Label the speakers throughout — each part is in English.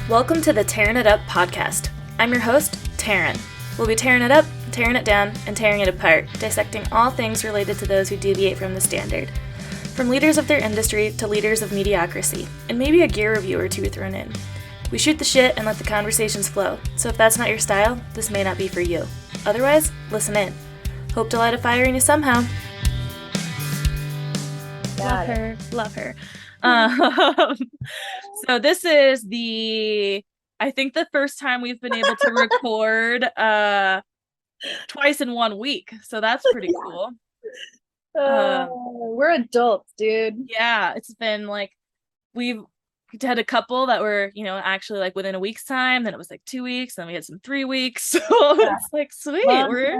Speaker 1: Welcome to the Tearing It Up podcast. I'm your host, Taryn. We'll be tearing it up, tearing it down, and tearing it apart, dissecting all things related to those who deviate from the standard. From leaders of their industry to leaders of mediocrity, and maybe a gear review or two thrown in. We shoot the shit and let the conversations flow, so if that's not your style, this may not be for you. Otherwise, listen in. Hope to light a fire in you somehow. Love her. So this is I think the first time we've been able to record twice in 1 week. So that's pretty cool.
Speaker 2: We're adults, dude.
Speaker 1: Yeah, it's been like we've had a couple that were, actually like within a week's time, then it was like 2 weeks, then we had some 3 weeks. So it's like sweet, we're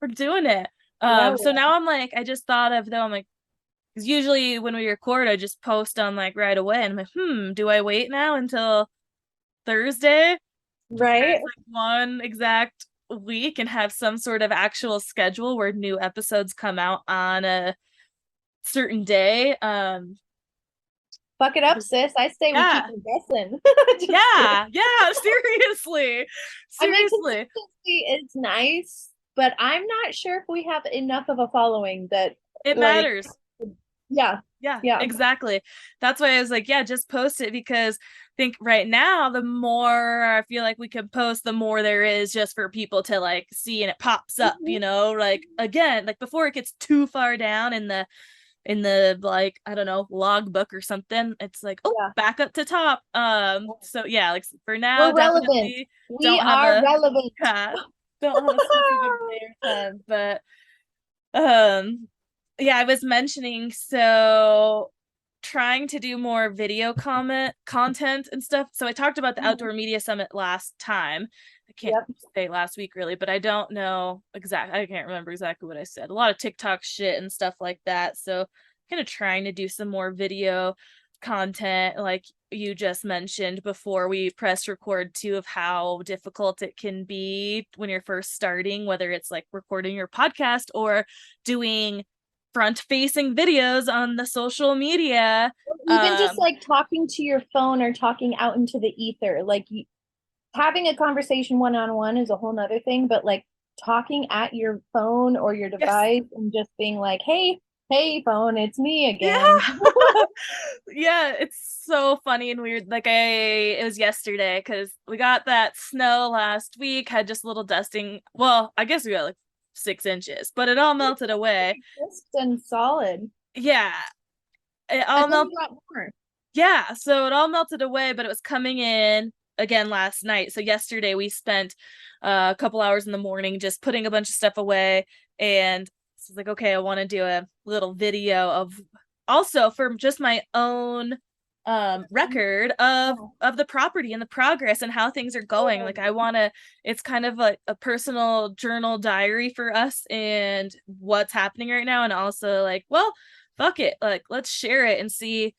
Speaker 1: doing it. So now I'm like, I just thought of though, I'm like, because usually when we record, I just post on like right away, and I'm like, do I wait now until Thursday?
Speaker 2: Right.
Speaker 1: Like one exact week and have some sort of actual schedule where new episodes come out on a certain day.
Speaker 2: Fuck it up, sis. I say we keep guessing.
Speaker 1: Seriously.
Speaker 2: I mean, consistency is nice, but I'm not sure if we have enough of a following that
Speaker 1: it matters.
Speaker 2: Yeah,
Speaker 1: exactly. That's why I was like, just post it, because I think right now the more I feel like we can post, the more there is just for people to like see, and it pops up, like again, like before it gets too far down in the like, I don't know, logbook or something, it's like back up to top. So like for now,
Speaker 2: we're relevant. We are relevant.
Speaker 1: Don't have a specific day or time, but I was mentioning, so trying to do more video content and stuff. So I talked about the Outdoor Media Summit last time. I can't say last week really, but I don't know exactly. I can't remember exactly what I said. A lot of TikTok shit and stuff like that. So kind of trying to do some more video content, like you just mentioned before we press record too, of how difficult it can be when you're first starting, whether it's like recording your podcast or doing front-facing videos on the social media,
Speaker 2: even just like talking to your phone or talking out into the ether. Like having a conversation one-on-one is a whole nother thing, but like talking at your phone or your device and just being like, hey phone, it's me again.
Speaker 1: It's so funny and weird. Like it was yesterday because we got that snow last week, had just a little dusting. Well, I guess we got like 6 inches, but it all melted away.
Speaker 2: Crisp and solid.
Speaker 1: It all melted. So it all melted away, but it was coming in again last night. So yesterday we spent a couple hours in the morning just putting a bunch of stuff away, and it's like, okay, I want to do a little video of also for just my own record of the property and the progress and how things are going. Like it's kind of like a personal journal diary for us and what's happening right now, and also like, well, fuck it, like let's share it and see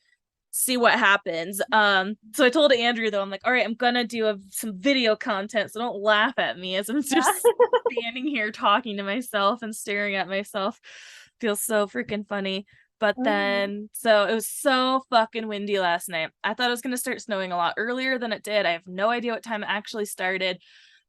Speaker 1: what happens. So I told Andrew though, I'm like, all right, I'm gonna do some video content, so don't laugh at me as I'm just standing here talking to myself and staring at myself. Feels so freaking funny. But then, so it was so fucking windy last night. I thought it was going to start snowing a lot earlier than it did. I have no idea what time it actually started,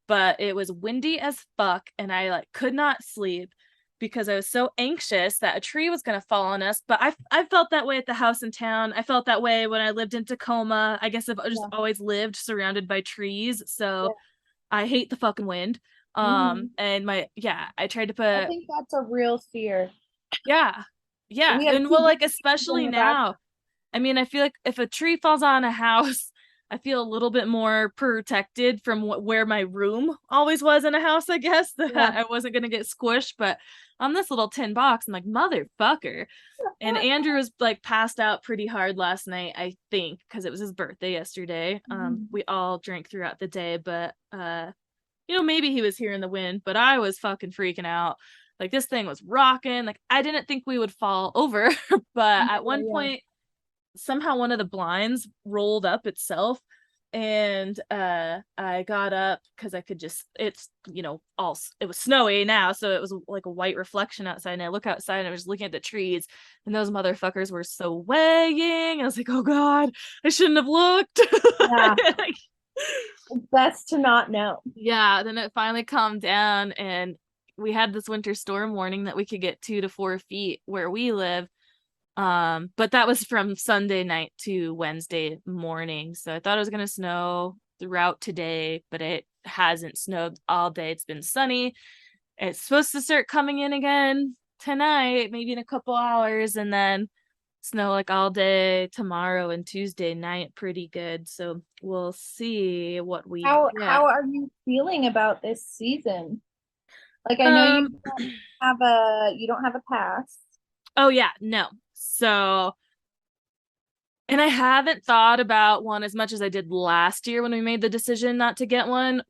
Speaker 1: but it was windy as fuck, and I like could not sleep because I was so anxious that a tree was going to fall on us. But I felt that way at the house in town. I felt that way when I lived in Tacoma. I guess I've just always lived surrounded by trees, so I hate the fucking wind. And I tried to put.
Speaker 2: I think that's a real fear.
Speaker 1: Yeah. And well, like especially now, I mean, I feel like if a tree falls on a house, I feel a little bit more protected from where my room always was in a house, I guess, that I wasn't gonna get squished. But on this little tin box, I'm like, motherfucker. And Andrew was like passed out pretty hard last night, I think, because it was his birthday yesterday. We all drank throughout the day, but maybe he was hearing the wind, but I was fucking freaking out. Like this thing was rocking. Like I didn't think we would fall over, but at one point, somehow one of the blinds rolled up itself, and I got up because I could just, it's it was snowy now, so it was like a white reflection outside, and I look outside and I was looking at the trees, and those motherfuckers were so weighing. I was like, oh god, I shouldn't have looked.
Speaker 2: Best to not know.
Speaker 1: Yeah, then it finally calmed down and we had this winter storm warning that we could get 2 to 4 feet where we live. But that was from Sunday night to Wednesday morning. So I thought it was gonna snow throughout today, but it hasn't snowed all day. It's been sunny. It's supposed to start coming in again tonight, maybe in a couple hours, and then snow like all day tomorrow and Tuesday night pretty good. So we'll see what we get.
Speaker 2: How are you feeling about this season? Like I know
Speaker 1: Um
Speaker 2: you don't have a pass.
Speaker 1: oh yeah, no. So and I haven't thought about one as much as I did last year when we made the decision not to get one.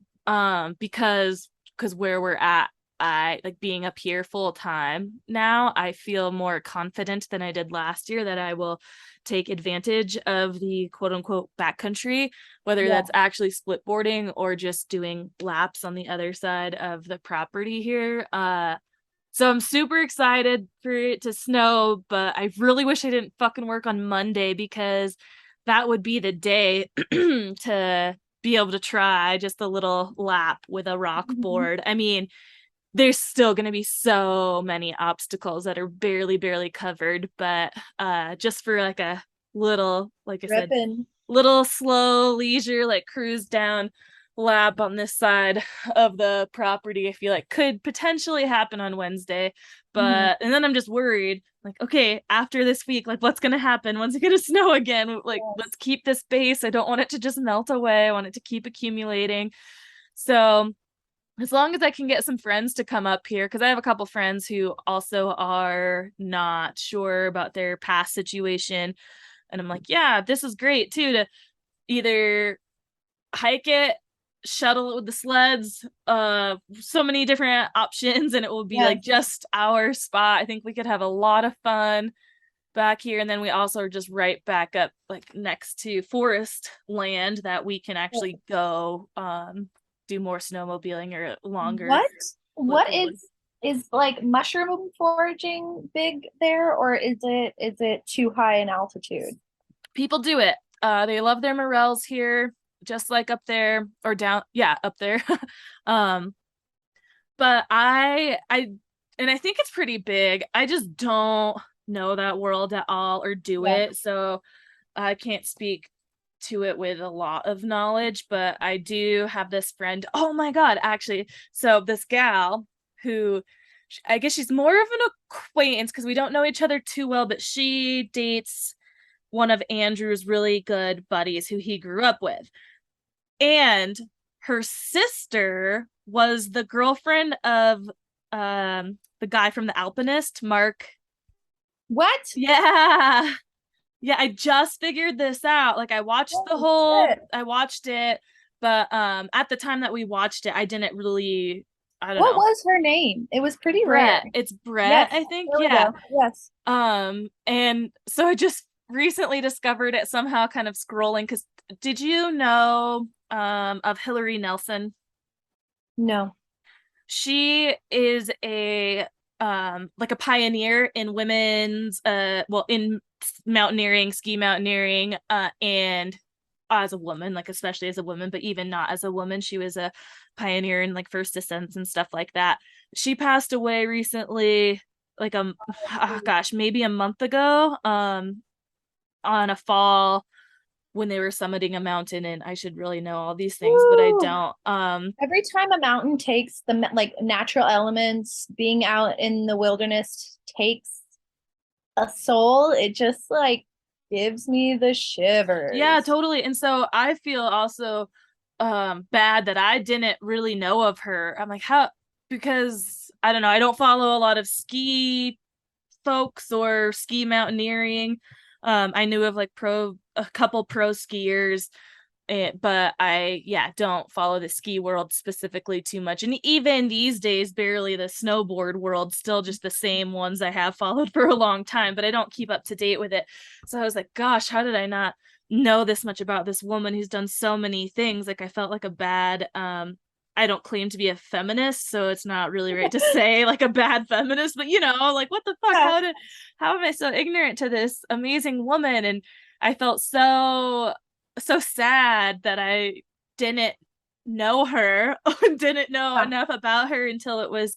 Speaker 1: Because where we're at, I like being up here full time now, I feel more confident than I did last year that I will take advantage of the quote unquote backcountry, whether
Speaker 2: Yeah.
Speaker 1: that's actually split boarding or just doing laps on the other side of the property here. So I'm super excited for it to snow, but I really wish I didn't fucking work on Monday because that would be the day to be able to try just a little lap with a rock
Speaker 2: Mhm.
Speaker 1: board. I mean, there's still going to be so many obstacles that are barely covered, but just for like a little, like I said,
Speaker 2: Ripping.
Speaker 1: little slow leisure like cruise down lap on this side of the property I feel like could potentially happen on Wednesday.
Speaker 2: Mhm.
Speaker 1: But and then I'm just worried like, okay, after this week, like what's gonna happen once it gonna snow again? Like let's
Speaker 2: Yes.
Speaker 1: keep this base. I don't want it to just melt away. I want it to keep accumulating. So as long as I can get some friends to come up here, because I have a couple friends who also are not sure about their past situation. And I'm like, yeah, this is great too to either hike it, shuttle it with the sleds, so many different options, and it will be like
Speaker 2: Yes.
Speaker 1: just our spot. I think we could have a lot of fun back here. And then we also are just right back up like next to forest land that we can actually go do more snowmobiling or longer
Speaker 2: What
Speaker 1: split
Speaker 2: what
Speaker 1: board.
Speaker 2: is like mushroom foraging big there, or is it too high in altitude?
Speaker 1: People do it. They love their morels here, just like up there or down, yeah, up there. um, but and I think it's pretty big. I just don't know that world at all or do
Speaker 2: Yeah.
Speaker 1: it, so I can't speak to it with a lot of knowledge. But I do have this friend. Oh my god, actually, so this gal who I guess she's more of an acquaintance because we don't know each other too well, but she dates one of Andrew's really good buddies who he grew up with. And her sister was the girlfriend of the guy from The Alpinist, Mark.
Speaker 2: What?
Speaker 1: Yeah. Yeah, I just figured this out. Like
Speaker 2: Holy shit.
Speaker 1: I watched it, but at the time that we watched it, I didn't really I don't
Speaker 2: What
Speaker 1: know.
Speaker 2: was her name? It was pretty rare.
Speaker 1: Brett. It's Brett,
Speaker 2: Yes,
Speaker 1: I think.
Speaker 2: there we
Speaker 1: Yeah.
Speaker 2: go. Yes.
Speaker 1: And so I just recently discovered it somehow kind of scrolling because did you know of Hillary Nelson?
Speaker 2: No.
Speaker 1: She is a like a pioneer in women's well in mountaineering, ski mountaineering, and as a woman, like especially as a woman, but even not as a woman, she was a pioneer in like first descents and stuff like that. She passed away recently, like oh gosh, maybe a month ago, on a fall when they were summiting a mountain, and I should really know all these things, but I
Speaker 2: Woo.
Speaker 1: don't.
Speaker 2: Every time a mountain takes like natural elements, being out in the wilderness takes a soul, it just like gives me the
Speaker 1: Yeah,
Speaker 2: shivers.
Speaker 1: totally. And so I feel also bad that I didn't really know of her. I'm like, how because I don't know, I don't follow a lot of ski folks or ski mountaineering. I knew of like a couple pro skiers, but I yeah don't follow the ski world specifically too much, and even these days barely the snowboard world, still just the same ones I have followed for a long time, but I don't keep up to date with it. So I was like, gosh, how did I not know this much about this woman who's done so many things? Like I felt like a bad I don't claim to be a feminist, so it's not really right to say like a bad feminist, but like what the fuck,
Speaker 2: Yeah.
Speaker 1: how am I so ignorant to this amazing woman? And I felt so sad that I didn't know her, didn't know enough about her until it was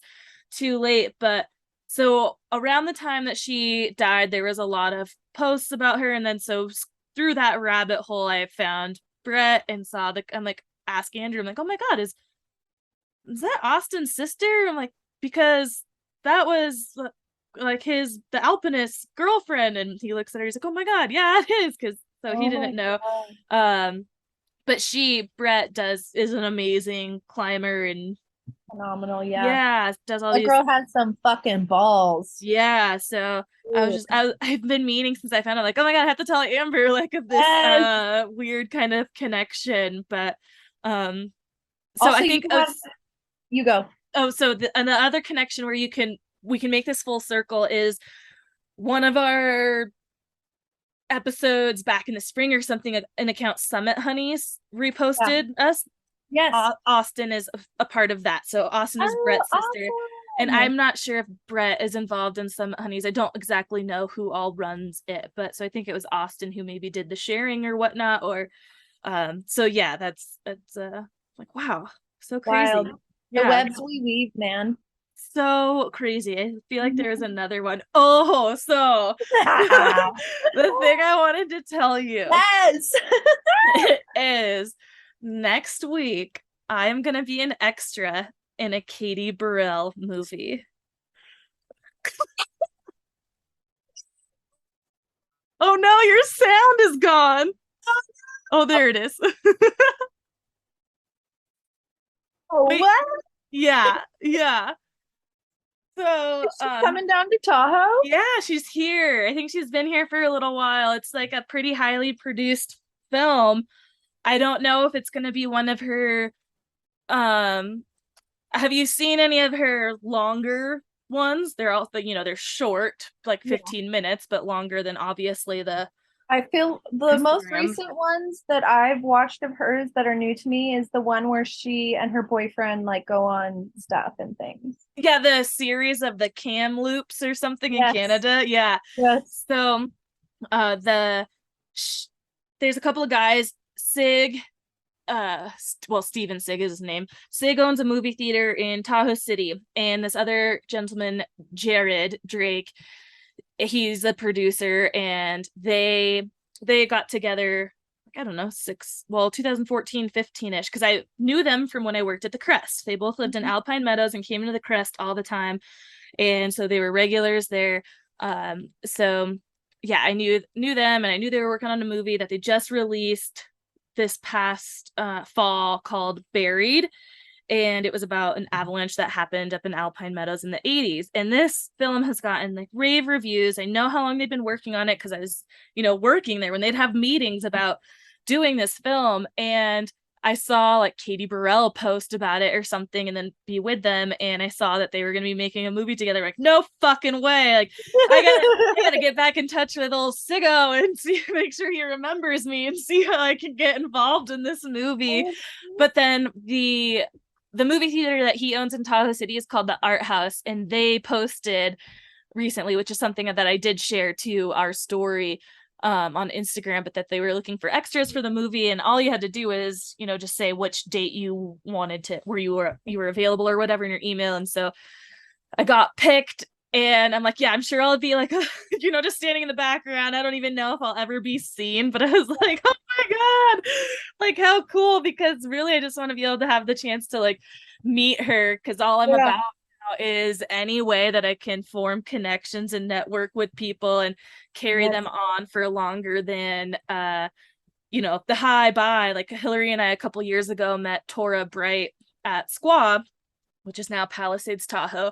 Speaker 1: too late. But so around the time that she died, there was a lot of posts about her. And then so through that rabbit hole, I found Brett and saw I'm like, ask Andrew, I'm like, oh my God, is that Austin's sister? I'm like, because that was like the alpinist girlfriend. And he looks at her, he's like, oh my God, yeah, it is. Because so he didn't know. But Brett is an amazing climber and
Speaker 2: phenomenal. Yeah.
Speaker 1: Yeah, does all
Speaker 2: that
Speaker 1: these.
Speaker 2: Girl has some fucking balls.
Speaker 1: Yeah, so I've been meaning since I found out, like, oh my God, I have to tell Amber like of this weird kind of connection. But so also, I think
Speaker 2: you go.
Speaker 1: Oh, so the other connection where we can make this full circle is one of our episodes back in the spring or something, an account Summit Honeys reposted us.
Speaker 2: Yes.
Speaker 1: Austin is a part of that. So Austin is Brett's sister. Awesome. And I'm not sure if Brett is involved in Summit Honeys. I don't exactly know who all runs it, but so I think it was Austin who maybe did the sharing or whatnot. Or so yeah, that's like, wow, so crazy.
Speaker 2: Wild. The webs we weave, man.
Speaker 1: So crazy. I feel like there was another one. Oh, so the thing I wanted to tell you is next week I'm gonna be an extra in a Katie Burrell movie. Oh no, your sound is gone. Oh, there it is.
Speaker 2: Oh, what?
Speaker 1: Yeah. So
Speaker 2: is she coming down to Tahoe?
Speaker 1: Yeah, she's here. I think she's been here for a little while. It's like a pretty highly produced film. I don't know if it's gonna be one of her have you seen any of her longer ones? They're all they're short, like 15 minutes, but longer than obviously
Speaker 2: I feel the Instagram. Most recent ones that I've watched of hers that are new to me is the one where she and her boyfriend like go on stuff and things.
Speaker 1: Yeah, the series of the Kamloops or something in Canada. Yeah.
Speaker 2: Yes.
Speaker 1: So there's a couple of guys, Sig, Steven Sig is his name. Sig owns a movie theater in Tahoe City, and this other gentleman, Jared Drake, he's a producer, and they got together, I don't know, 2014, 15-ish, because I knew them from when I worked at the Crest. They both lived in Alpine Meadows and came into the Crest all the time, and so they were regulars there. So yeah, I knew them, and I knew they were working on a movie that they just released this past fall called Buried, and it was about an avalanche that happened up in Alpine Meadows in the 80s. And this film has gotten like rave reviews. I know how long they've been working on it because I was, working there when they'd have meetings about doing this film. And I saw like Katie Burrell post about it or something and then be with them. And I saw that they were going to be making a movie together. Like, no fucking way. Like, I gotta get back in touch with old Siggo and make sure he remembers me and see how I can get involved in this movie. But then the movie theater that he owns in Tahoe City is called the Art House, and they posted recently, which is something that I did share to our story on Instagram, but that they were looking for extras for the movie, and all you had to do is just say which date you wanted to, where you were available or whatever in your email. And so I got picked, and I'm like, yeah, I'm sure I'll be like just standing in the background. I don't even know if I'll ever be seen, but I was like, oh my God, like how cool, because really I just want to be able to have the chance to like meet her, because all I'm about is any way that I can form connections and network with people and carry them on for longer than the hi bye. Like Hillary and I a couple years ago met Tora Bright at Squaw, which is now Palisades Tahoe.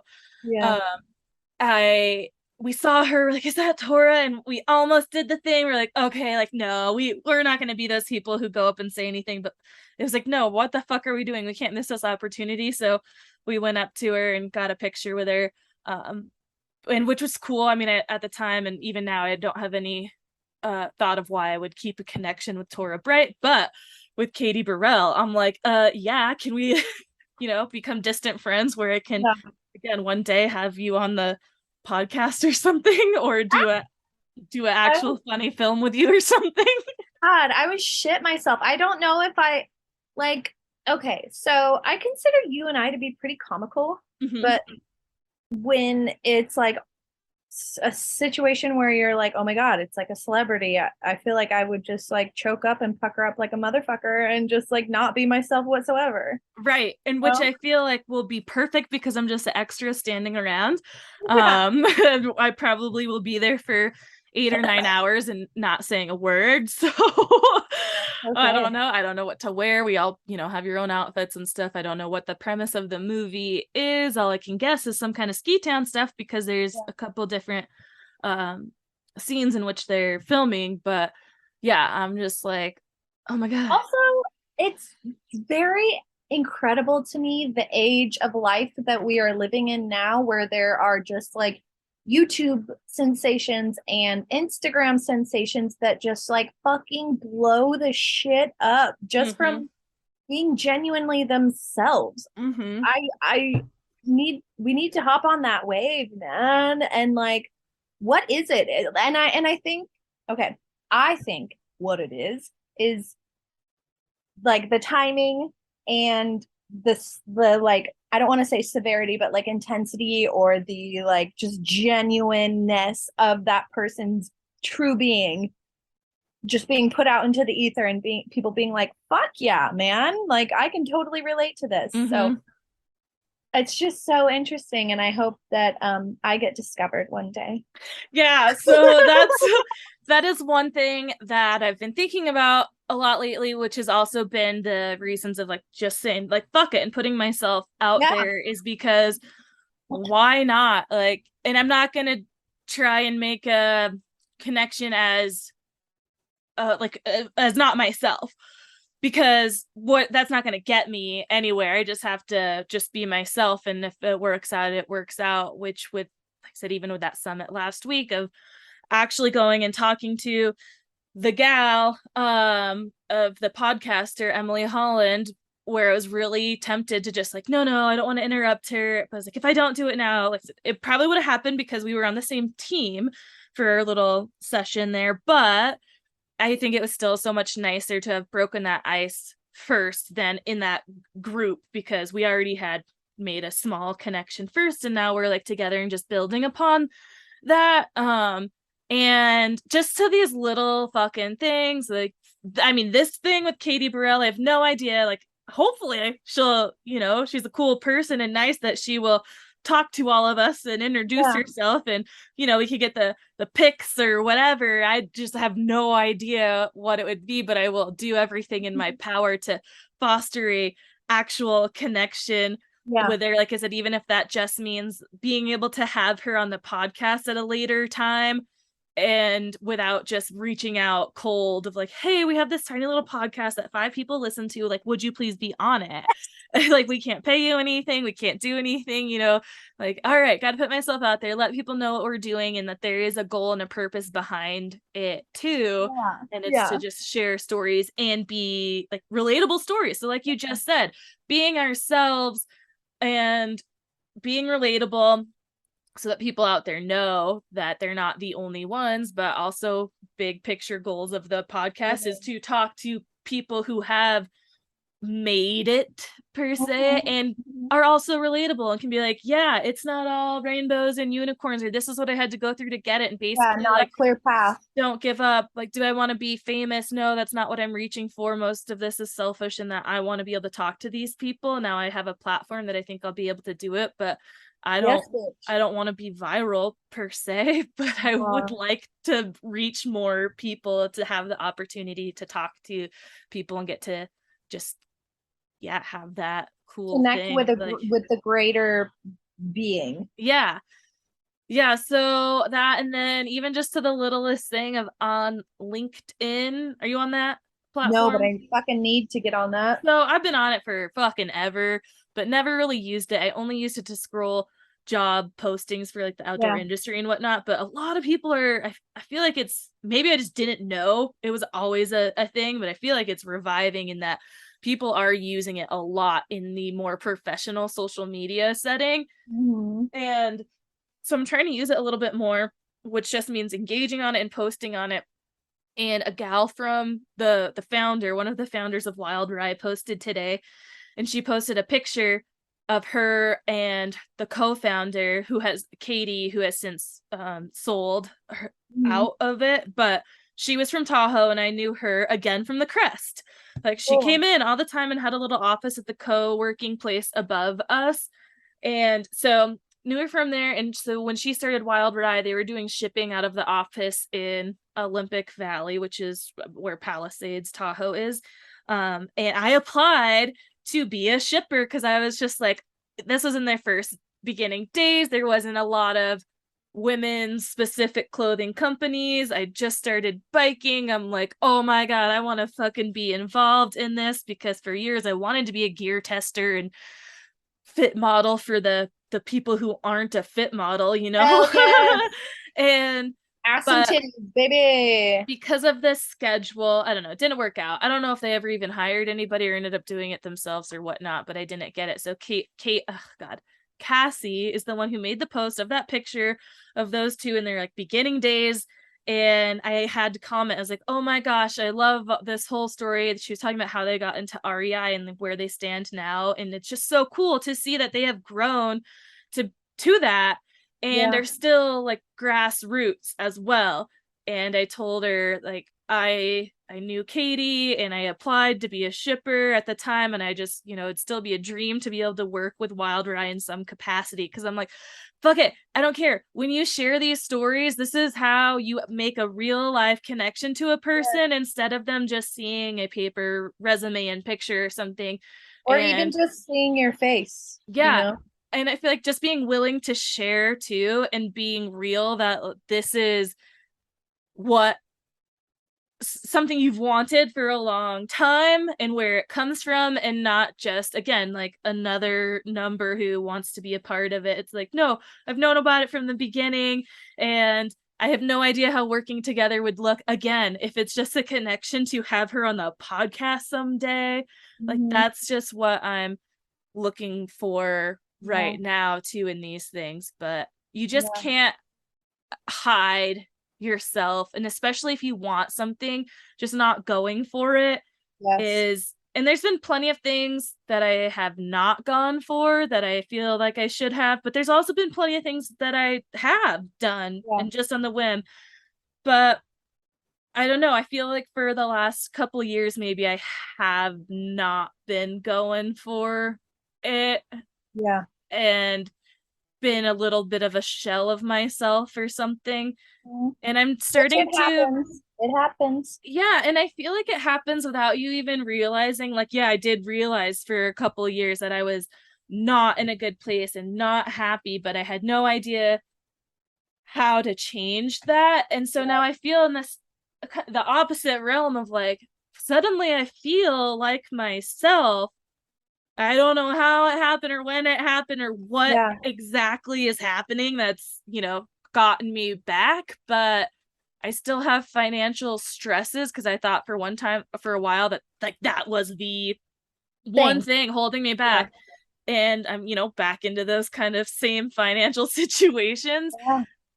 Speaker 1: We saw her, like, is that Tora? And we almost did the thing. We're like, okay, like, no, we're not going to be those people who go up and say anything. But it was like, no, what the fuck are we doing? We can't miss this opportunity. So we went up to her and got a picture with her, and which was cool. I mean, at the time, and even now, I don't have any thought of why I would keep a connection with Tora Bright. But with Katie Burrell, I'm like, yeah, can we, become distant friends where I can, again, one day have you on the podcast or something, or do an actual funny film with you or something.
Speaker 2: God, I would shit myself. I don't know if I like, okay, so I consider you and I to be pretty comical,
Speaker 1: Mhm.
Speaker 2: but when it's like a situation where you're like, oh my God, it's like a celebrity, I feel like I would just like choke up and pucker up like a motherfucker and just like not be myself whatsoever.
Speaker 1: Right. And which
Speaker 2: Well,
Speaker 1: I feel like will be perfect because I'm just an extra standing around.
Speaker 2: yeah.
Speaker 1: I probably will be there for 8 or 9 hours and not saying a word. So I
Speaker 2: Okay.
Speaker 1: don't know. I don't know what to wear. We all, have your own outfits and stuff. I don't know what the premise of the movie is. All I can guess is some kind of ski town stuff because there's
Speaker 2: Yeah.
Speaker 1: a couple different um scenes in which they're filming. But yeah, I'm just like, oh my God.
Speaker 2: Also, it's very incredible to me the age of life that we are living in now, where there are just like YouTube sensations and Instagram sensations that just like fucking blow the shit up just
Speaker 1: Mm-hmm.
Speaker 2: from being genuinely themselves.
Speaker 1: Mm-hmm.
Speaker 2: I we need to hop on that wave, man. And like, what is it? And I think, okay, I think what it is like the timing and the like, I don't want to say severity, but like intensity or the like just genuineness of that person's true being just being put out into the ether and being people being like, fuck yeah, man, like I can totally relate to this. So
Speaker 1: Mm-hmm.
Speaker 2: it's just so interesting, and I hope that I get discovered one day.
Speaker 1: Yeah, so that is one thing that I've been thinking about a lot lately, which has also been the reasons of like just saying like fuck it and putting myself out
Speaker 2: Yeah.
Speaker 1: there is because why not? Like, and I'm not gonna try and make a connection as not myself because what that's not going to get me anywhere. I just have to just be myself, and if it works out it works out, which with like I said, even with that summit last week of actually going and talking to the gal of the podcaster Emily Holland, where I was really tempted to just like, no, I don't want to interrupt her. But I was like, if I don't do it now, like it probably would have happened because we were on the same team for a little session there. But I think it was still so much nicer to have broken that ice first than in that group because we already had made a small connection first and now we're like together and just building upon that. And just to these little fucking things, like I mean, this thing with Katie Burrell, I have no idea. Like, hopefully she'll, she's a cool person and nice that she will talk to all of us and introduce
Speaker 2: Yeah.
Speaker 1: herself, and we could get the pics or whatever. I just have no idea what it would be, but I will do everything in my power to foster a actual connection
Speaker 2: Yeah.
Speaker 1: with her. Like I said, even if that just means being able to have her on the podcast at a later time and without just reaching out cold of like, hey, we have this tiny little podcast that 5 people listen to, like, would you please be on it? Like, we can't pay you anything, we can't do anything, like, all right, got to put myself out there, let people know what we're doing and that there is a goal and a purpose behind it too.
Speaker 2: Yeah.
Speaker 1: And it's to
Speaker 2: Yeah.
Speaker 1: just share stories and be like relatable stories, so like you just said, being ourselves and being relatable so that people out there know that they're not the only ones. But also, big picture goals of the podcast is to talk to people who have made it per se and
Speaker 2: Mhm.
Speaker 1: are also relatable and can be like, yeah, it's not all rainbows and unicorns, or this is what I had to go through to get it, and
Speaker 2: Yeah,
Speaker 1: basically
Speaker 2: not a
Speaker 1: like,
Speaker 2: clear path.
Speaker 1: don't give up. Like, do I want to be famous? No, that's not what I'm reaching for. Most of this is selfish in that I want to be able to talk to these people. Now I have a platform that I think I'll be able to do it, but I don't
Speaker 2: Yes, bitch.
Speaker 1: I don't want to be viral per se, but I would
Speaker 2: Uh,
Speaker 1: like to reach more people, to have the opportunity to talk to people and get to just, yeah, have that cool
Speaker 2: Connect
Speaker 1: thing
Speaker 2: with a
Speaker 1: like,
Speaker 2: with the greater being.
Speaker 1: yeah. Yeah, so that, and then even just to the littlest thing of on LinkedIn. Are you on that
Speaker 2: No, but
Speaker 1: platform?
Speaker 2: I fucking need to get on that.
Speaker 1: So I've been on it for fucking ever, but never really used it. I only used it to scroll job postings for like the outdoor
Speaker 2: Yeah.
Speaker 1: industry and whatnot. But a lot of people are, I feel like it's, maybe I just didn't know it was always a thing, but I feel like it's reviving in that people are using it a lot in the more professional social media setting.
Speaker 2: Mhm.
Speaker 1: And so I'm trying to use it a little bit more, which just means engaging on it and posting on it. And a gal from the founder, one of the founders of Wild Rye, posted today, and she posted a picture of her and the co-founder, who has Katie, who has since sold her out of it, but she was from Tahoe, and I knew her again from the Crest. Like, she came in all the time and had a little office at the co-working place above us, and so knew her from there. And so when she started Wild Rye, they were doing shipping out of the office in Olympic Valley, which is where Palisades Tahoe is. And I applied to be a shipper because I was just like, this was in their first beginning days. There wasn't a lot of women's specific clothing companies. I just started biking. I'm like, oh my God, I want to fucking be involved in this, because for years I wanted to be a gear tester and fit model for the people who aren't a fit model, you know.
Speaker 2: Yes.
Speaker 1: And
Speaker 2: ass and titties, baby.
Speaker 1: Because of this schedule, I don't know, it didn't work out. I don't know if they ever even hired anybody or ended up doing it themselves or whatnot, but I didn't get it. So Cassie is the one who made the post of that picture of those two in their like beginning days. And I had to comment, I was like, oh my gosh, I love this whole story. She was talking about how they got into REI and where they stand now. And it's just so cool to see that they have grown to that. And they're still like grassroots as well. And I told her, like, I knew Katie and I applied to be a shipper at the time, and I just, it'd still be a dream to be able to work with Wild Rye in some capacity, because I'm like, fuck it, I don't care. When you share these stories, this is how you make a real life connection to a person, instead of them just seeing a paper resume and picture or something,
Speaker 2: or even just seeing your face.
Speaker 1: And I feel like just being willing to share too, and being real that this is what something you've wanted for a long time and where it comes from, and not just, again, like another number who wants to be a part of it. It's like, no, I've known about it from the beginning, and I have no idea how working together would look. Again, if it's just a connection to have her on the podcast someday, like that's just what I'm looking for right now too in these things. But you just can't hide yourself, and especially if you want something, just not going for it is. And there's been plenty of things that I have not gone for that I feel like I should have, but there's also been plenty of things that I have done and just on the whim. But I don't know, I feel like for the last couple years maybe I have not been going for it, and been a little bit of a shell of myself or something. And I'm starting
Speaker 2: it happens.
Speaker 1: Yeah, and I feel like it happens without you even realizing. Like, I did realize for a couple of years that I was not in a good place and not happy, but I had no idea how to change that. And so now I feel in the opposite realm of like, suddenly I feel like myself. I don't know how it happened or when it happened or what exactly is happening that's, gotten me back, but I still have financial stresses, because I thought for a while that like that was the one thing holding me back. And I'm, back into those kind of same financial situations.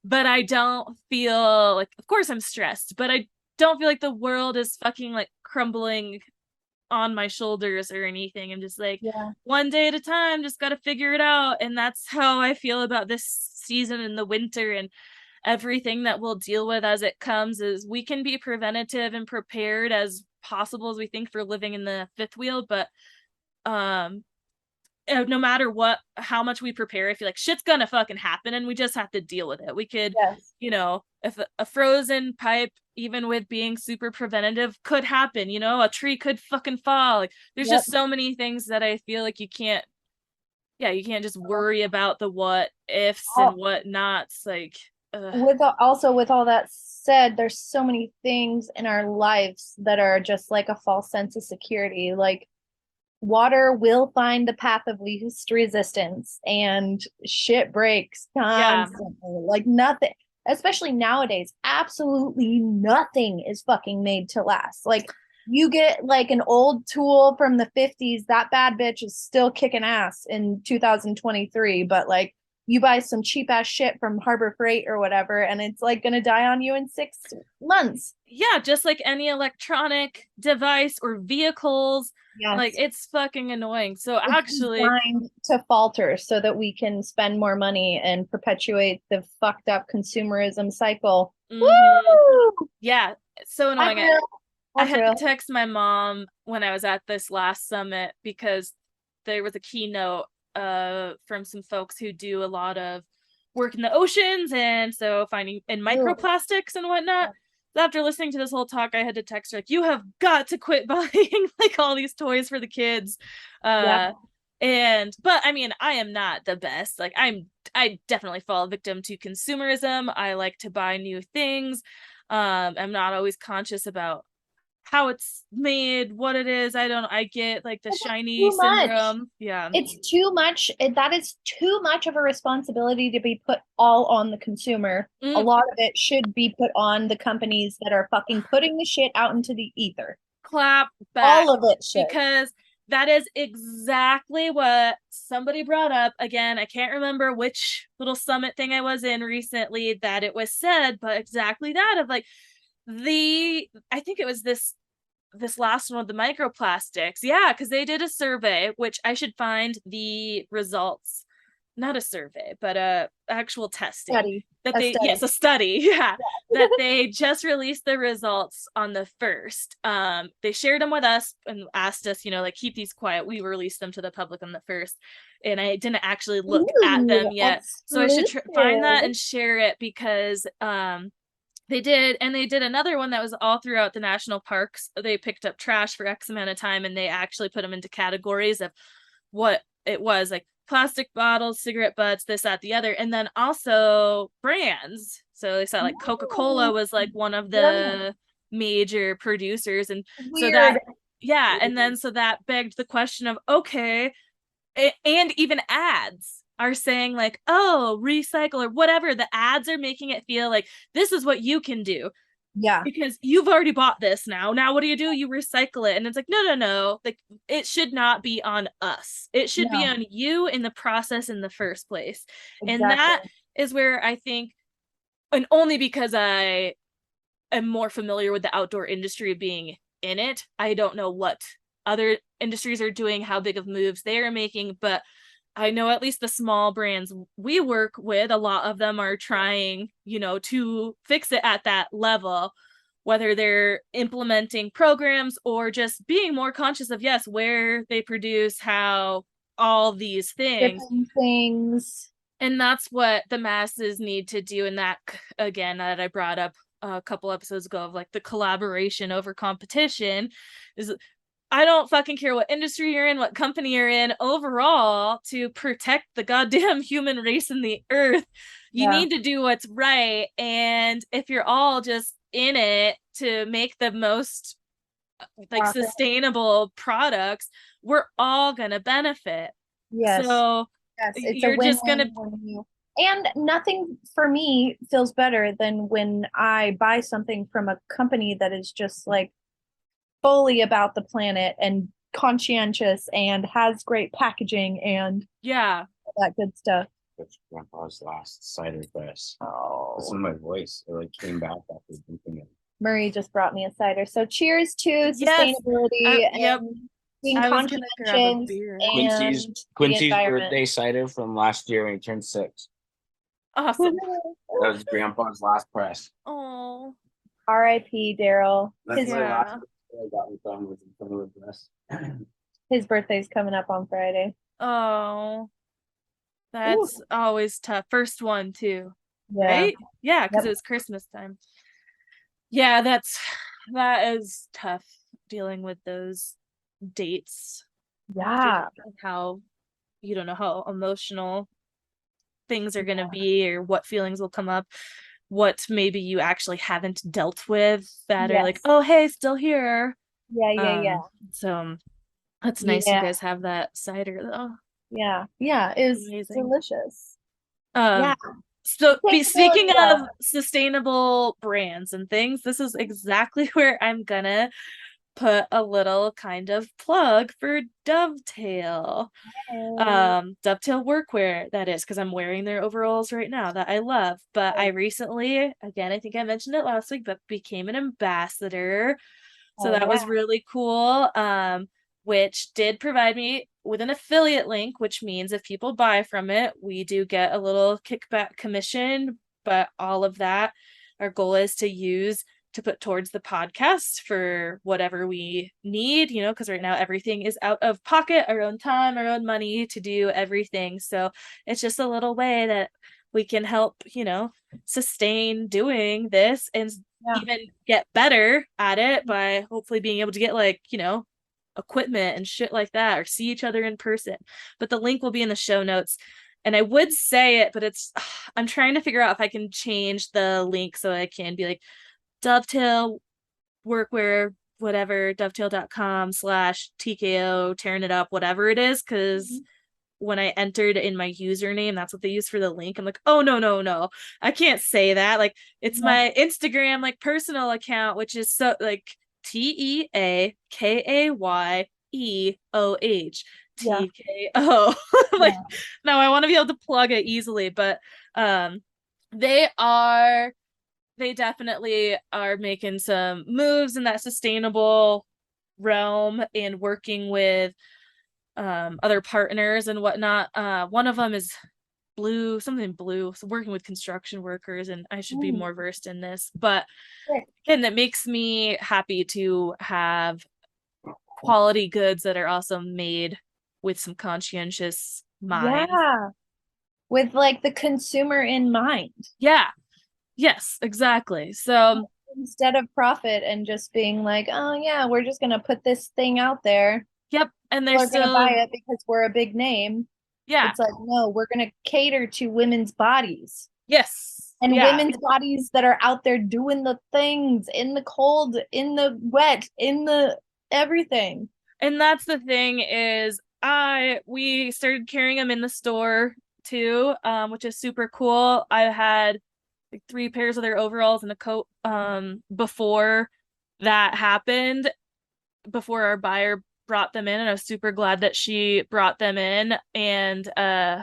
Speaker 1: But I don't feel like, of course I'm stressed, but I don't feel like the world is fucking like crumbling on my shoulders or anything. I'm just like, one day at a time, just got to figure it out. And that's how I feel about this season in the winter, and everything that we'll deal with as it comes. Is we can be preventative and prepared as possible as we think for living in the fifth wheel, but no matter how much we prepare, I feel like shit's gonna fucking happen, and we just have to deal with it. We could, if a frozen pipe, even with being super preventative, could happen, a tree could fucking fall. Like, there's just so many things that I feel like you can't just worry about the what ifs and what nots. Like,
Speaker 2: with all that said, there's so many things in our lives that are just like a false sense of security. Like, water will find the path of least resistance, and shit breaks constantly. Like, nothing, especially nowadays, absolutely nothing is fucking made to last. Like, you get like an old tool from the 50s, that bad bitch is still kicking ass in 2023, but like, you buy some cheap ass shit from Harbor Freight or whatever, and it's like gonna die on you in 6 months.
Speaker 1: Yeah, just like any electronic device or vehicles. Like
Speaker 2: Yes.
Speaker 1: it's fucking annoying. So
Speaker 2: It's
Speaker 1: actually,
Speaker 2: designed to falter so that we can spend more money and perpetuate the fucked up consumerism cycle.
Speaker 1: mhm,
Speaker 2: Woo!
Speaker 1: yeah, it's so
Speaker 2: That's
Speaker 1: annoying.
Speaker 2: real.
Speaker 1: I
Speaker 2: That's
Speaker 1: had to
Speaker 2: real.
Speaker 1: text my mom when I was at this last summit because there was a keynote from some folks who do a lot of work in the oceans and so finding in
Speaker 2: Ooh.
Speaker 1: microplastics and whatnot. After listening to this whole talk, I had to text her like, "You have got to quit buying like all these toys for the kids."
Speaker 2: Yeah.
Speaker 1: And but I mean, I am not the best. Like I definitely fall victim to consumerism. I like to buy new things. I'm not always conscious about how it's made, what it is. I don't I get like the
Speaker 2: It's
Speaker 1: shiny
Speaker 2: too much.
Speaker 1: syndrome. Yeah.
Speaker 2: It's too much. That is too much of a responsibility to be put all on the consumer. A
Speaker 1: Mm,
Speaker 2: lot of it should be put on the companies that are fucking putting the shit out into the ether.
Speaker 1: clap back
Speaker 2: All of it should.
Speaker 1: because that is exactly what somebody brought up. Again, I can't remember which little summit thing I was in recently that it was said, but exactly that of like I think it was this last one with the microplastics. Yeah, because they did a survey, which I should find the results. Not a survey, but a actual testing
Speaker 2: Study.
Speaker 1: that
Speaker 2: A
Speaker 1: they
Speaker 2: study.
Speaker 1: yes, a study, yeah, that they just released the results on the first. They shared them with us and asked us, like keep these quiet. We released them to the public on the first, and I didn't actually look at
Speaker 2: Ooh,
Speaker 1: them yet, so I should find that
Speaker 2: exclusive.
Speaker 1: and share it because they did, and they did another one that was all throughout the national parks. They picked up trash for X amount of time, and they actually put them into categories of what it was, like plastic bottles, cigarette butts, this, that, the other, and then also brands. So they saw like Coca-Cola
Speaker 2: Ooh,
Speaker 1: was like one of
Speaker 2: brilliant.
Speaker 1: the major producers, and so that
Speaker 2: Weird.
Speaker 1: yeah, and then so that begged the question of okay, and even ads are saying like, oh, recycle or whatever. The ads are making it feel like this is what you can do
Speaker 2: Yeah.
Speaker 1: because you've already bought this now what do? You recycle it, and it's like no, like it should not be on us, it should be
Speaker 2: No,
Speaker 1: on you in the process in the first place. And
Speaker 2: exactly.
Speaker 1: that is where I think, and only because I am more familiar with the outdoor industry being in it, I don't know what other industries are doing, how big of moves they are making, but I know at least the small brands we work with, a lot of them are trying, to fix it at that level, whether they're implementing programs or just being more conscious of, yes, where they produce, how, all these things.
Speaker 2: Shipping things.
Speaker 1: And that's what the masses need to do. And that, again, that I brought up a couple episodes ago of like the collaboration over competition is I don't fucking care what industry you're in, what company you're in, overall, to protect the goddamn human race and the earth, you
Speaker 2: Yeah.
Speaker 1: need to do what's right. And if you're all just in it to make the most like
Speaker 2: Profit.
Speaker 1: sustainable products, we're all gonna benefit.
Speaker 2: Yes.
Speaker 1: So
Speaker 2: Yes. It's a
Speaker 1: you're just gonna
Speaker 2: win-win. And nothing for me feels better than when I buy something from a company that is just like fully about the planet and conscientious and has great packaging and
Speaker 1: yeah.
Speaker 2: all that good stuff.
Speaker 3: With Grandpa's last cider fest.
Speaker 2: Oh,
Speaker 3: Listen to my voice. It like came back after drinking it.
Speaker 2: Murray just brought me a cider. So cheers to
Speaker 1: Yes.
Speaker 2: sustainability
Speaker 1: Yep.
Speaker 2: and being
Speaker 1: I was gonna grab a
Speaker 2: conscientious
Speaker 1: beer.
Speaker 3: Quincy's
Speaker 2: and the
Speaker 3: Quincy's
Speaker 2: environment.
Speaker 3: birthday cider from last year when he turned 6.
Speaker 1: Awesome.
Speaker 3: That was Grandpa's last press.
Speaker 1: Oh,
Speaker 2: R.I.P. Daryl.
Speaker 3: That's
Speaker 2: His,
Speaker 3: my
Speaker 1: yeah.
Speaker 3: last birthday I got with them was in front of the dress.
Speaker 2: his birthday's coming up on Friday.
Speaker 1: Oh, that's always tough. First one too,
Speaker 2: Yeah.
Speaker 1: right? Yeah, because
Speaker 2: Yep.
Speaker 1: it was Christmas time. Yeah, that is tough dealing with those dates.
Speaker 2: Yeah.
Speaker 1: How you don't know how emotional things are gonna be or what feelings will come up, what maybe you actually haven't dealt with that are like,
Speaker 2: Yes.
Speaker 1: oh hey, still here.
Speaker 2: Yeah.
Speaker 1: So that's nice you
Speaker 2: Yeah.
Speaker 1: guys have that cider though.
Speaker 2: Yeah. It was
Speaker 1: Amazing.
Speaker 2: delicious.
Speaker 1: Yeah. So speaking of sustainable brands and things, this is exactly where I'm gonna put a little kind of plug for Dovetail. Dovetail workwear, that is, because I'm wearing their overalls right now that I love. But I recently, again, I think I mentioned it last week, but became an ambassador. So that was really cool. Which did provide me with an affiliate link, which means if people buy from it, we do get a little kickback commission. But all of that, our goal is to use to put towards the podcast for whatever we need, because right now everything is out of pocket, our own time, our own money to do everything. So it's just a little way that we can help, sustain doing this and even get better at it by hopefully being able to get equipment and shit like that, or see each other in person. But the link will be in the show notes. And I would say it, but I'm trying to figure out if I can change the link so I can be like Dovetail workwear, whatever, dovetail.com/TKO, tearing it up, whatever it is. Because when I entered in my username, that's what they use for the link. I'm like, oh, no. I can't say that. Like, it's my Instagram, personal account, which is so TEAKAYEOH TKO. No, I want to be able to plug it easily, but they definitely are making some moves in that sustainable realm and working with other partners and whatnot. One of them is blue, so working with construction workers, and I should be more versed in this, but again, that makes me happy to have quality goods that are also made with some conscientious mind.
Speaker 2: With the consumer in mind.
Speaker 1: Yes, exactly. So
Speaker 2: instead of profit and just being like, oh yeah, we're just gonna put this thing out there.
Speaker 1: Yep. And they're
Speaker 2: still gonna buy it because we're a big name. It's like, no, we're gonna cater to women's bodies.
Speaker 1: Yes.
Speaker 2: And women's bodies that are out there doing the things in the cold, in the wet, in the everything.
Speaker 1: And that's the thing is we started carrying them in the store too, which is super cool. I had 3 pairs of their overalls and a coat before that happened, before our buyer brought them in, and I was super glad that she brought them in. And and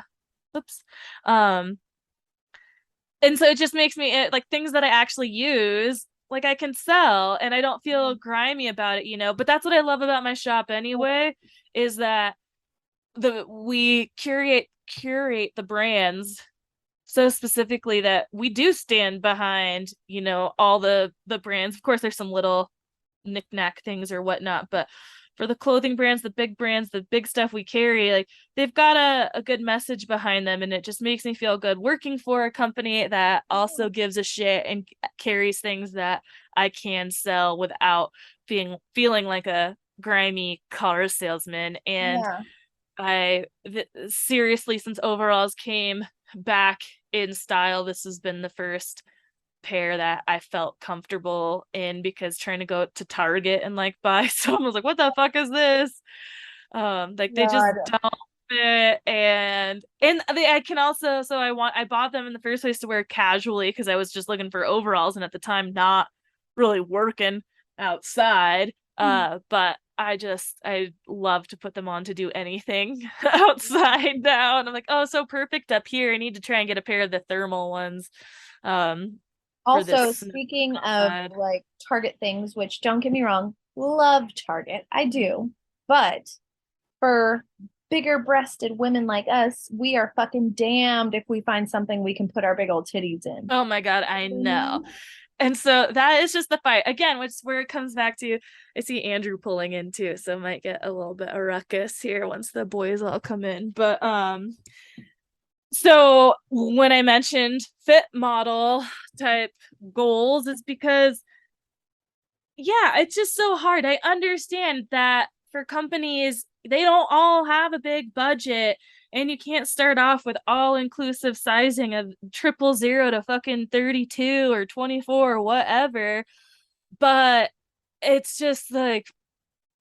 Speaker 1: so it just makes me things that I actually use, I can sell and I don't feel grimy about it, but that's what I love about my shop anyway, is that we curate the brands so specifically that we do stand behind, all the brands. Of course, there's some little knick-knack things or whatnot, but for the clothing brands, the big stuff we carry, they've got a good message behind them, and it just makes me feel good working for a company that also gives a shit and carries things that I can sell without feeling like a grimy car salesman. And seriously, since overalls came back in style, this has been the first pair that I felt comfortable in, because trying to go to Target and buy some, I was like, what the fuck is this? They just don't fit. And I can also, I bought them in the first place to wear casually because I was just looking for overalls, and at the time not really working outside. But I love to put them on to do anything outside now. And I'm like, oh, so perfect up here. I need to try and get a pair of the thermal ones.
Speaker 2: Also, speaking of Target things, which don't get me wrong, love Target. I do. But for bigger breasted women like us, we are fucking damned if we find something we can put our big old titties in.
Speaker 1: Oh my God, I know. And so that is just the fight again, which is where it comes back to. I see Andrew pulling in too, so I might get a little bit of ruckus here once the boys all come in. But so when I mentioned fit model type goals, it's because it's just so hard. I understand that for companies, they don't all have a big budget, and you can't start off with all-inclusive sizing of 000 to fucking 32 or 24 or whatever. But it's just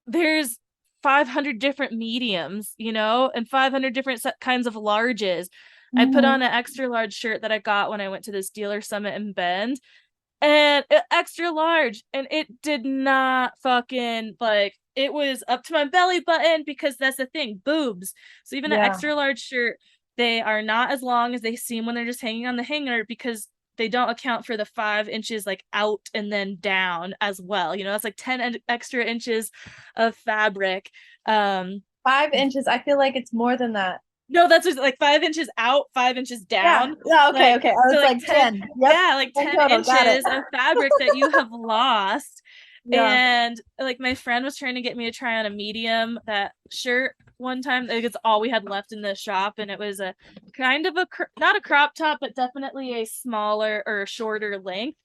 Speaker 1: there's 500 different mediums, and 500 different kinds of larges. I put on an extra large shirt that I got when I went to this dealer summit in Bend, and extra large, and it did not fucking like, it was up to my belly button, because that's the thing, boobs. So even an
Speaker 2: Yeah.
Speaker 1: extra large shirt, they are not as long as they seem when they're just hanging on the hanger, because they don't account for the 5 inches like out and then down as well. You know, that's like 10 extra inches of fabric.
Speaker 2: 5 inches. I feel like it's more than that.
Speaker 1: No, that's just like 5 inches out, 5 inches
Speaker 2: Yeah.
Speaker 1: down.
Speaker 2: Yeah. Okay.
Speaker 1: Like,
Speaker 2: Okay. I was
Speaker 1: so
Speaker 2: like 10. Yep.
Speaker 1: yeah, like
Speaker 2: 10
Speaker 1: 10
Speaker 2: total. Got it.
Speaker 1: inches of fabric that you have lost.
Speaker 2: Yeah.
Speaker 1: And like my friend was trying to get me to try on a medium that shirt one time. Like, it's all we had left in the shop, and it was a kind of not a crop top, but definitely a smaller or shorter length.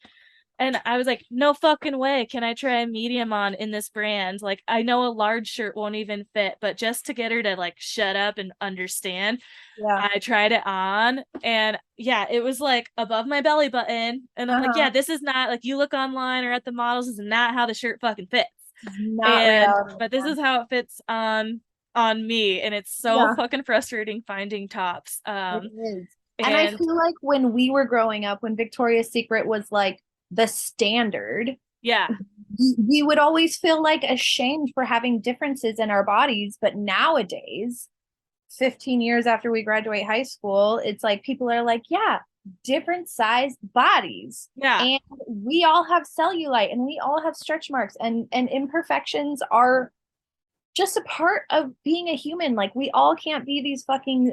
Speaker 1: And I was like, no fucking way can I try a medium on in this brand. Like, I know a large shirt won't even fit, but just to get her to like shut up and understand,
Speaker 2: Yeah.
Speaker 1: I tried it on, and yeah, it was like above my belly button. And I'm like, yeah, this is not like, you look online or at the models, this is not how the shirt fucking fits.
Speaker 2: Not
Speaker 1: And
Speaker 2: reality.
Speaker 1: but this is how it fits on me, and it's so fucking frustrating finding tops.
Speaker 2: It is. And I feel like when we were growing up, when Victoria's Secret was like the standard,
Speaker 1: yeah,
Speaker 2: we would always feel like ashamed for having differences in our bodies. But nowadays, 15 years after we graduate high school, it's like people are like, yeah, different sized bodies.
Speaker 1: yeah,
Speaker 2: And we all have cellulite and we all have stretch marks, and imperfections are just a part of being a human. Like, we all can't be these fucking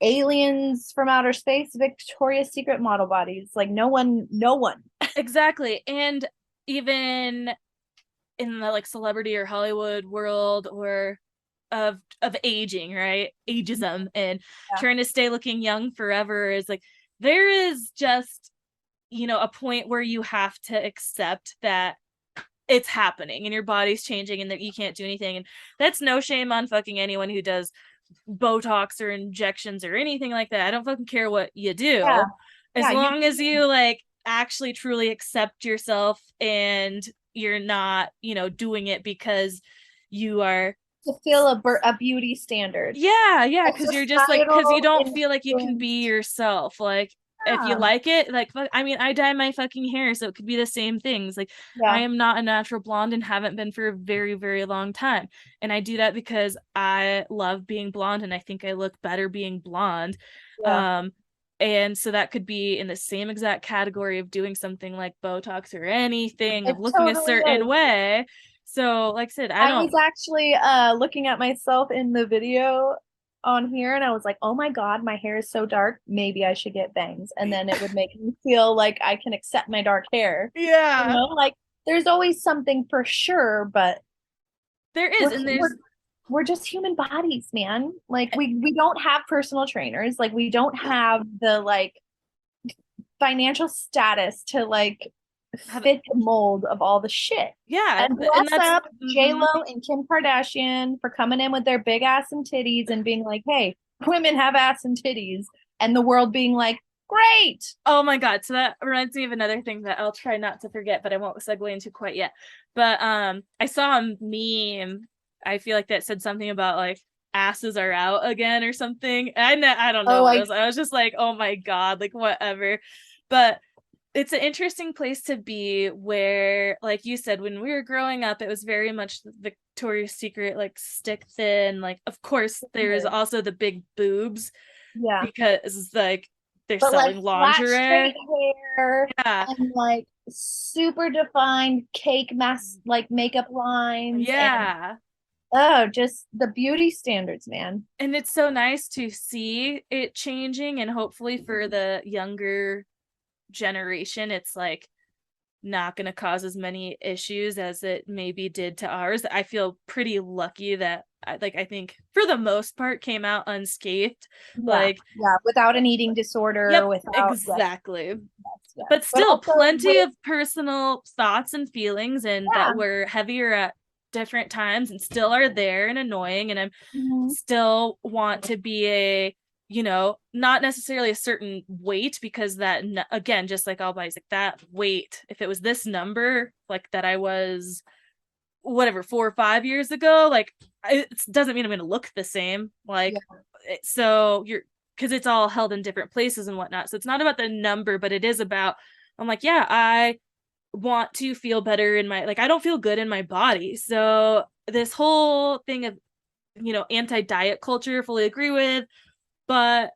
Speaker 2: aliens from outer space Victoria's Secret model bodies. Like, no one.
Speaker 1: exactly. And even in the like celebrity or Hollywood world, or of aging, right, ageism, and trying to stay looking young forever, is like, there is just, you know, a point where you have to accept that it's happening and your body's changing and that you can't do anything. And that's no shame on fucking anyone who does Botox or injections or anything like that. I don't fucking care what you do. As long as you like actually truly accept yourself, and you're not, you know, doing it because you are
Speaker 2: to feel a beauty standard.
Speaker 1: Yeah, because you're just like, because you don't feel like you can be yourself. Like, if you like it, like, I mean, I dye my fucking hair, so it could be the same things. Like, I am not a natural blonde and haven't been for a very, very long time. And I do that because I love being blonde, and I think I look better being blonde. And so that could be in the same exact category of doing something like Botox or anything, of looking a certain way. So, like I said, I
Speaker 2: was actually looking at myself in the video on here, and I was like, oh my God, my hair is so dark. Maybe I should get bangs. And then it would make me feel like I can accept my dark hair.
Speaker 1: Yeah.
Speaker 2: You know, like, there's always something for sure, but
Speaker 1: there is,
Speaker 2: we're just human bodies, man. Like, we don't have personal trainers. Like, we don't have the like financial status to like fit the mold of all the shit.
Speaker 1: Yeah.
Speaker 2: And bless up J-Lo and Kim Kardashian for coming in with their big ass and titties and being like, hey, women have ass and titties, and the world being like, great.
Speaker 1: Oh my God. So that reminds me of another thing that I'll try not to forget, but I won't segue into quite yet. But I saw a meme, I feel like, that said something about like asses are out again or something. I don't know. I was just like, oh my God, like whatever. But it's an interesting place to be, where, like you said, when we were growing up, it was very much Victoria's Secret, like stick thin. Like, of course, there's also the big boobs. Yeah. Because like they're selling like lingerie.
Speaker 2: Flat, straight hair. Yeah. And like super defined cake mask, like makeup lines.
Speaker 1: Yeah.
Speaker 2: And, just the beauty standards, man.
Speaker 1: And it's so nice to see it changing, and hopefully for the younger generation, it's like not going to cause as many issues as it maybe did to ours. I feel pretty lucky that I think for the most part came out unscathed.
Speaker 2: Without an eating disorder.
Speaker 1: Exactly. But still plenty of personal thoughts and feelings, and that were heavier at different times and still are there and annoying, and I'm still want to be a, you know, not necessarily a certain weight, because that, again, just like all bodies, like that weight, if it was this number, like that I was whatever 4 or 5 years ago, like it doesn't mean I'm gonna look the same. Like, so you're, because it's all held in different places and whatnot, so it's not about the number, but it is about I'm like, yeah, I want to feel better in my, like, I don't feel good in my body. So this whole thing of, anti-diet culture, fully agree with, but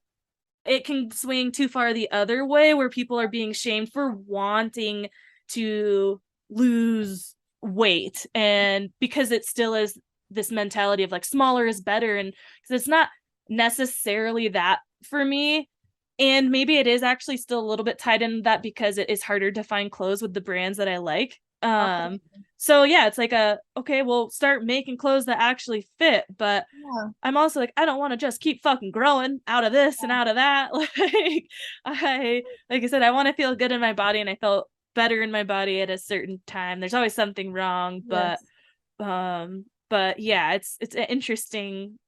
Speaker 1: it can swing too far the other way where people are being shamed for wanting to lose weight, and because it still is this mentality of like smaller is better, and because it's not necessarily that for me. And maybe it is actually still a little bit tied in that because it is harder to find clothes with the brands that I like. So yeah, it's like okay, we'll start making clothes that actually fit, but
Speaker 2: Yeah.
Speaker 1: I'm also like, I don't want to just keep fucking growing out of this and out of that. Like I said, I want to feel good in my body, and I felt better in my body at a certain time. There's always something wrong,
Speaker 2: Yes.
Speaker 1: but yeah, it's an interesting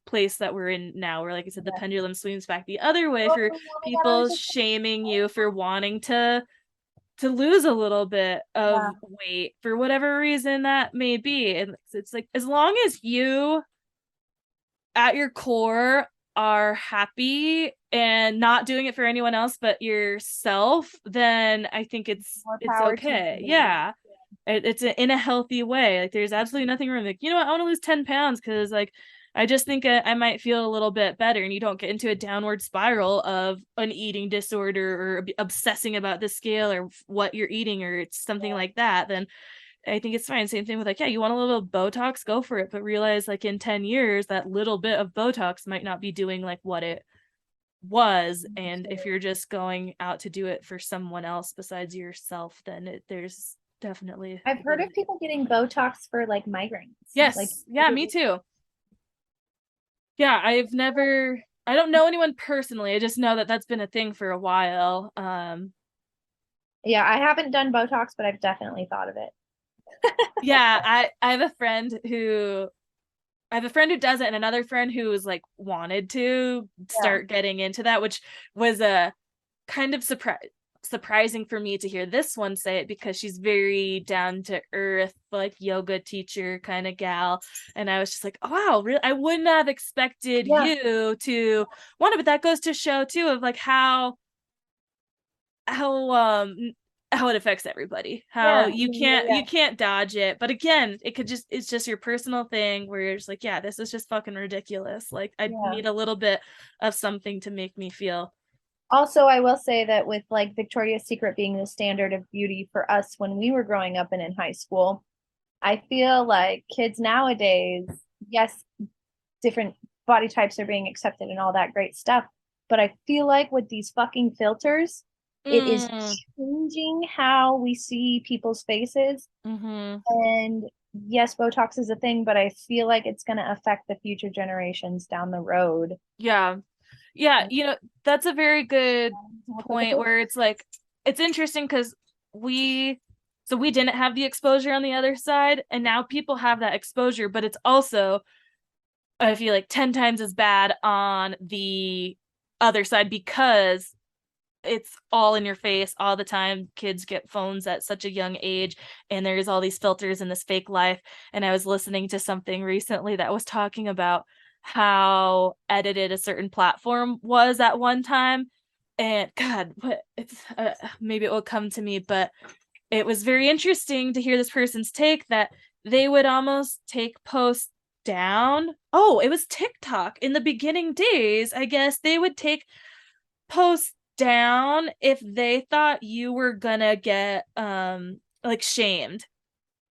Speaker 1: place that we're in now, where, like I said, the pendulum swings back the other way for
Speaker 2: Oh my God, I was
Speaker 1: people
Speaker 2: just
Speaker 1: shaming you for wanting to lose a little bit of
Speaker 2: yeah.
Speaker 1: weight for whatever reason that may be. And it's like, as long as you at your core are happy and not doing it for anyone else but yourself, then I think it's
Speaker 2: More
Speaker 1: it's
Speaker 2: power to
Speaker 1: okay.
Speaker 2: you.
Speaker 1: Yeah. It's in a healthy way. Like, there's absolutely nothing wrong. Like, what, I want to lose 10 pounds because, like, I just think I might feel a little bit better, and you don't get into a downward spiral of an eating disorder or obsessing about the scale or what you're eating, or it's something like that. Then I think it's fine. Same thing with, like, yeah, you want a little Botox, go for it. But realize, like, in 10 years, that little bit of Botox might not be doing like what it was. And if you're just going out to do it for someone else besides yourself, then there's definitely.
Speaker 2: I've heard of people getting Botox for like migraines. Like,
Speaker 1: Yes. Yeah, me too. Yeah, I don't know anyone personally. I just know that that's been a thing for a while.
Speaker 2: yeah, I haven't done Botox, but I've definitely thought of it.
Speaker 1: Yeah, I have a friend who does it, and another friend who was like wanted to
Speaker 2: Yeah.
Speaker 1: start getting into that, which was a kind of surprising for me to hear this one say it, because she's very down to earth, like yoga teacher kind of gal. And I was just like, oh wow, really, I wouldn't have expected
Speaker 2: Yeah.
Speaker 1: you to want it. But that goes to show too of like how how it affects everybody, how
Speaker 2: Yeah.
Speaker 1: you can't dodge it. But again, it's just your personal thing where you're just like, yeah, this is just fucking ridiculous. Like, I
Speaker 2: Yeah.
Speaker 1: need a little bit of something to make me feel.
Speaker 2: Also, I will say that with like Victoria's Secret being the standard of beauty for us when we were growing up and in high school, I feel like kids nowadays, yes, different body types are being accepted and all that great stuff. But I feel like with these fucking filters, it is
Speaker 1: Mm.
Speaker 2: changing how we see people's faces.
Speaker 1: Mm-hmm.
Speaker 2: And yes, Botox is a thing, but I feel like it's going to affect the future generations down the road.
Speaker 1: Yeah. Yeah, that's a very good point, where it's like, it's interesting because we we didn't have the exposure on the other side, and now people have that exposure, but it's also, I feel like, 10 times as bad on the other side, because it's all in your face all the time. Kids get phones at such a young age, and there's all these filters in this fake life. And I was listening to something recently that was talking about how edited a certain platform was at one time. And God, what it's maybe it will come to me, but it was very interesting to hear this person's take that they would almost take posts down. Oh, it was TikTok in the beginning days. I guess they would take posts down if they thought you were gonna get like shamed.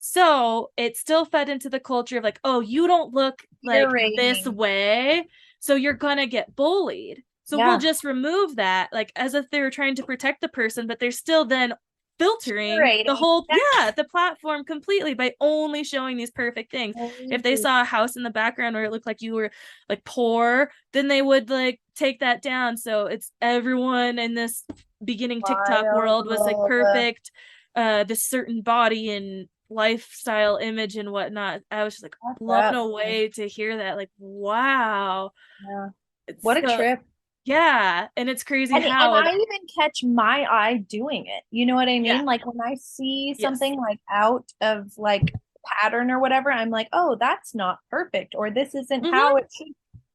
Speaker 1: So it still fed into the culture of like, oh, you don't look like this
Speaker 2: Curating.
Speaker 1: way, so you're gonna get bullied. So we'll
Speaker 2: Yeah.
Speaker 1: just remove that, like, as if they were trying to protect the person, but they're still then filtering the
Speaker 2: Curating.
Speaker 1: whole, yeah, the platform completely by only showing these perfect things. If they
Speaker 2: Crazy.
Speaker 1: saw a house in the background where it looked like you were like poor, then they would like take that down. So it's everyone in this beginning TikTok world was like
Speaker 2: Wild.
Speaker 1: perfect, this certain body and lifestyle image and whatnot. I was just like
Speaker 2: What's
Speaker 1: blown
Speaker 2: up?
Speaker 1: away to hear that. Like, wow.
Speaker 2: Yeah.
Speaker 1: It's
Speaker 2: What a
Speaker 1: so,
Speaker 2: trip.
Speaker 1: yeah. And it's crazy
Speaker 2: And
Speaker 1: how
Speaker 2: I even catch my eye doing it. You know what I
Speaker 1: yeah,
Speaker 2: mean? Like when I see
Speaker 1: yes.
Speaker 2: something like out of like pattern or whatever, I'm like, oh, that's not perfect, or this isn't how
Speaker 1: Mm-hmm.
Speaker 2: it should.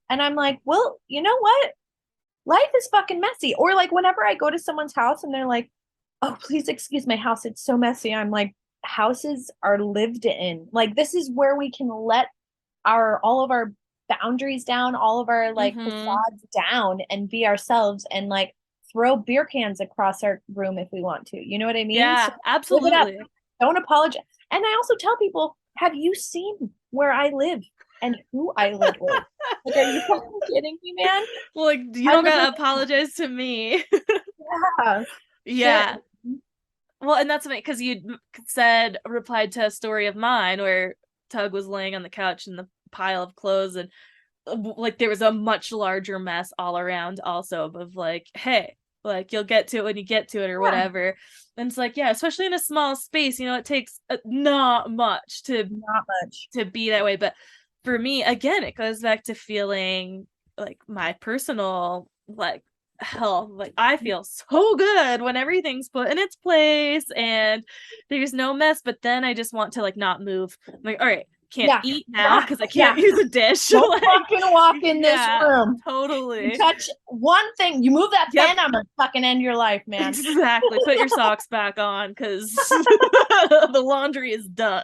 Speaker 2: And I'm like, well, you know what? Life is fucking messy. Or like whenever I go to someone's house and they're like, oh, please excuse my house. It's so messy. I'm like, houses are lived in. Like, this is where we can let all of our boundaries down, all of our like
Speaker 1: Mm-hmm.
Speaker 2: facades down and be ourselves and like throw beer cans across our room if we want to. You know what I mean? So
Speaker 1: Yeah,
Speaker 2: live it up.
Speaker 1: absolutely.
Speaker 2: Don't apologize. And I also tell people, have you seen where I live and who I live with? Like, are you fucking kidding me, man?
Speaker 1: Well, like, you
Speaker 2: I
Speaker 1: don't
Speaker 2: live
Speaker 1: gotta
Speaker 2: with
Speaker 1: apologize to me.
Speaker 2: yeah. Shit.
Speaker 1: Yeah. Well, and that's because you said replied to a story of mine where Tug was laying on the couch in the pile of clothes, and like there was a much larger mess all around also of like, hey, like you'll get to it when you get to it or
Speaker 2: Yeah.
Speaker 1: whatever. And it's like, yeah, especially in a small space, it takes not much
Speaker 2: Not much.
Speaker 1: to be that way. But for me, again, it goes back to feeling like my personal like health. Like I feel so good when everything's put in its place and there's no mess. But then I just want to like not move. I'm like, all right, can't
Speaker 2: Yeah.
Speaker 1: eat now
Speaker 2: Yeah.
Speaker 1: because I can't
Speaker 2: Yeah.
Speaker 1: use a dish.
Speaker 2: Don't
Speaker 1: Like,
Speaker 2: fucking walk in this
Speaker 1: yeah,
Speaker 2: room. You
Speaker 1: totally.
Speaker 2: touch one thing, you move that
Speaker 1: Yep.
Speaker 2: pen, I'm gonna fucking end your life, man.
Speaker 1: Exactly. Put your socks back on because the laundry is done.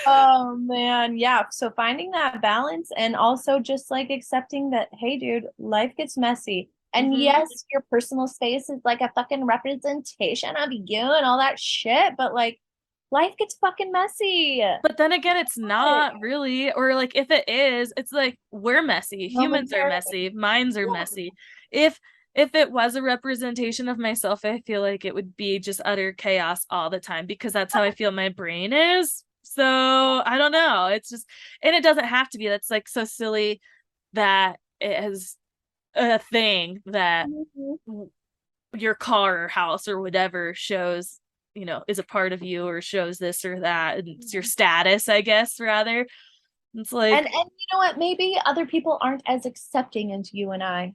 Speaker 2: Oh man, yeah. So finding that balance and also just like accepting that, hey, dude, life gets messy. And
Speaker 1: Mhm.
Speaker 2: yes, your personal space is like a fucking representation of you and all that shit, but like life gets fucking messy.
Speaker 1: But then again, it's not really, or like if it is, it's like we're messy. Humans are
Speaker 2: Momentarily.
Speaker 1: messy. Minds are
Speaker 2: Yeah.
Speaker 1: messy. If it was a representation of myself, I feel like it would be just utter chaos all the time because that's how I feel my brain is. So I don't know. It's just, and it doesn't have to be. That's like so silly that it is a thing that
Speaker 2: Mhm.
Speaker 1: your car or house or whatever shows, is a part of you or shows this or that. And it's your status, I guess, rather. It's like,
Speaker 2: And you know what? Maybe other people aren't as accepting as you and I.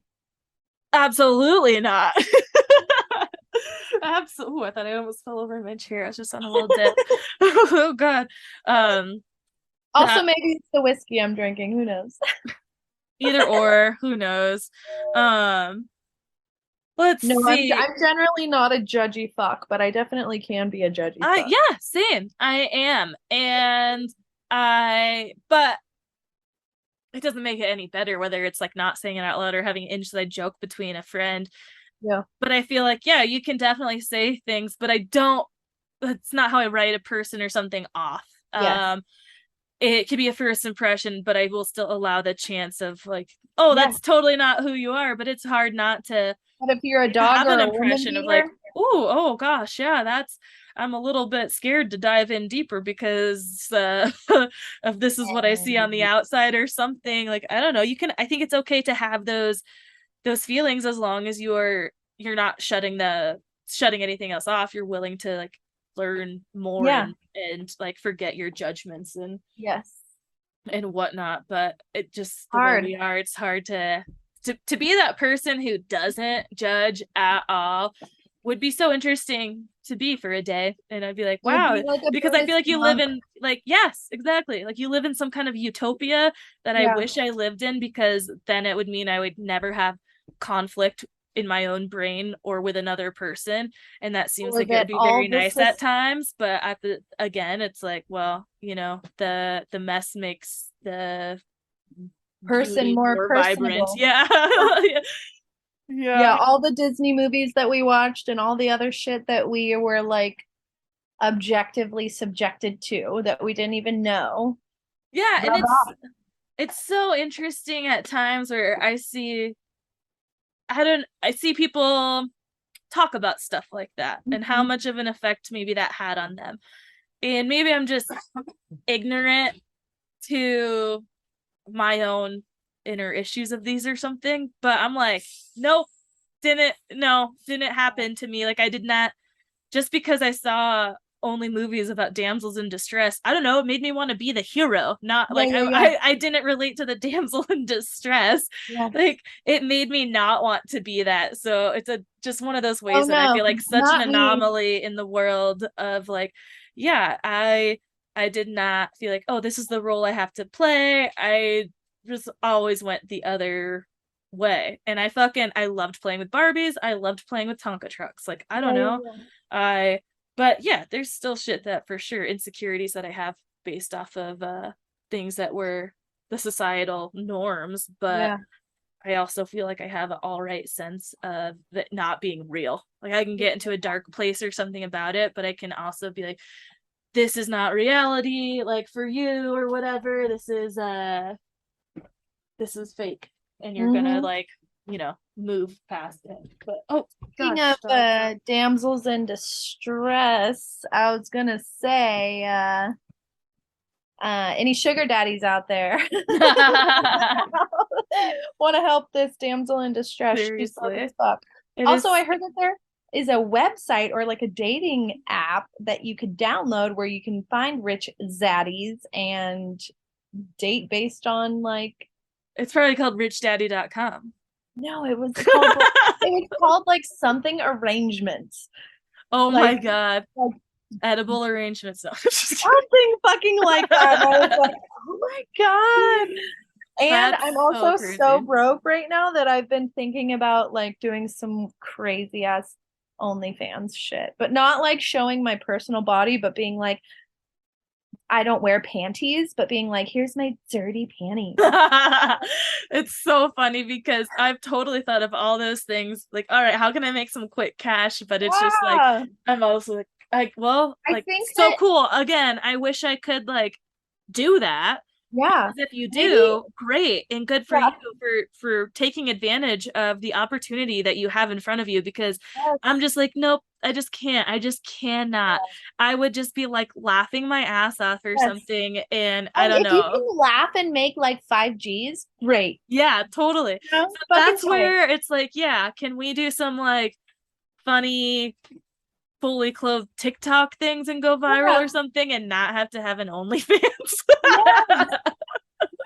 Speaker 1: absolutely not. Absolutely. I thought I almost fell over in my chair. I was just on a little dip. Oh God.
Speaker 2: Also,
Speaker 1: That
Speaker 2: maybe it's the whiskey I'm drinking. Who knows?
Speaker 1: either or, who knows? Um, let's
Speaker 2: No,
Speaker 1: see.
Speaker 2: I'm generally not a judgy fuck, but I definitely can be a judgy fuck.
Speaker 1: Yeah, same. I am. But it doesn't make it any better whether it's like not saying it out loud or having an inside joke between a friend.
Speaker 2: Yeah.
Speaker 1: But I feel like, yeah, you can definitely say things, but that's not how I write a person or something off.
Speaker 2: Yes.
Speaker 1: It could be a first impression, but I will still allow the chance of like, oh,
Speaker 2: Yeah.
Speaker 1: that's totally not who you are, but it's hard not to
Speaker 2: But if you're a dog
Speaker 1: have
Speaker 2: or
Speaker 1: an
Speaker 2: a woman
Speaker 1: impression of like,
Speaker 2: beater,
Speaker 1: oh gosh, yeah, I'm a little bit scared to dive in deeper because of this is what I see on the outside or something. Like, I don't know. I think it's okay to have those feelings as long as you're not shutting anything else off. You're willing to like learn more
Speaker 2: yeah.
Speaker 1: and like forget your judgments
Speaker 2: Yes.
Speaker 1: and whatnot. But it just the way
Speaker 2: Hard.
Speaker 1: we are, it's hard to be that person who doesn't judge at all would be so interesting to be for a day. And I'd be like,
Speaker 2: It would
Speaker 1: wow,
Speaker 2: be like a
Speaker 1: because I feel
Speaker 2: Buddhist
Speaker 1: like you live
Speaker 2: monk.
Speaker 1: in like, yes, exactly. Like you live in some kind of utopia that I
Speaker 2: Yeah.
Speaker 1: wish I lived in because then it would mean I would never have conflict in my own brain or with another person. And that seems
Speaker 2: Or
Speaker 1: like it would
Speaker 2: that
Speaker 1: be
Speaker 2: all
Speaker 1: very
Speaker 2: this
Speaker 1: nice at
Speaker 2: was
Speaker 1: times. But again, it's like, well, the mess makes the
Speaker 2: person
Speaker 1: beauty
Speaker 2: more
Speaker 1: more vibrant.
Speaker 2: personable.
Speaker 1: Yeah.
Speaker 2: Yeah,
Speaker 1: Yeah.
Speaker 2: all the Disney movies that we watched and all the other shit that we were like objectively subjected to that we didn't even know.
Speaker 1: Yeah, and
Speaker 2: Rub off.
Speaker 1: it's so interesting at times where I see people talk about stuff like that and how
Speaker 2: Mhm.
Speaker 1: much of an effect maybe that had on them. And maybe I'm just ignorant to my own inner issues of these or something, but I'm like, nope, didn't happen to me. Like I did not, just because I saw only movies about damsels in distress, I don't know, it made me want to be the hero, not
Speaker 2: Yeah,
Speaker 1: like
Speaker 2: yeah, yeah.
Speaker 1: I didn't relate to the damsel in distress.
Speaker 2: Yeah.
Speaker 1: Like it made me not want to be that. So it's just one of those
Speaker 2: Oh
Speaker 1: ways that I
Speaker 2: no,
Speaker 1: feel like such an
Speaker 2: not me.
Speaker 1: anomaly in the world of like, yeah, I did not feel like, oh, this is the role I have to play. I just always went the other way. And I loved playing with Barbies. I loved playing with Tonka trucks. Like, I don't know. But yeah, there's still shit that for sure insecurities that I have based off of things that were the societal norms. But I also feel like I have an all right sense of that not being real. Like I can get into a dark place or something about it, but I can also be like, this is not reality, like for you or whatever. This is fake. And you're gonna like, move past it. But
Speaker 2: speaking of damsels in distress, I was gonna say any sugar daddies out there want to help this damsel in distress?
Speaker 1: Seriously.
Speaker 2: Also, I heard that there is a website or like a dating app that you could download where you can find rich zaddies and date based on like.
Speaker 1: It's probably called richdaddy.com.
Speaker 2: No, it was called like something arrangements.
Speaker 1: Oh like, my god. Like, edible arrangements. No,
Speaker 2: something fucking like that. I was like, oh my god. And that's I'm also so broke right now that I've been thinking about like doing some crazy ass OnlyFans shit, but not like showing my personal body, but being like, I don't wear panties, but being like, here's my dirty panties.
Speaker 1: It's so funny because I've totally thought of all those things. Like, all right, how can I make some quick cash? But it's just like, I'm also like, well, like, so cool. Again, I wish I could like do that.
Speaker 2: Yeah.
Speaker 1: Because if you do, great, and good for you for taking advantage of the opportunity that you have in front of you. Because I'm just like, nope, I just can't. I just cannot. I would just be like laughing my ass off or something, and I don't know. If you
Speaker 2: can laugh and make like 5 G's, great.
Speaker 1: Yeah, totally. So that's where it's like, yeah, can we do some like funny fully clothed TikTok things and go viral or something and not have to have an OnlyFans?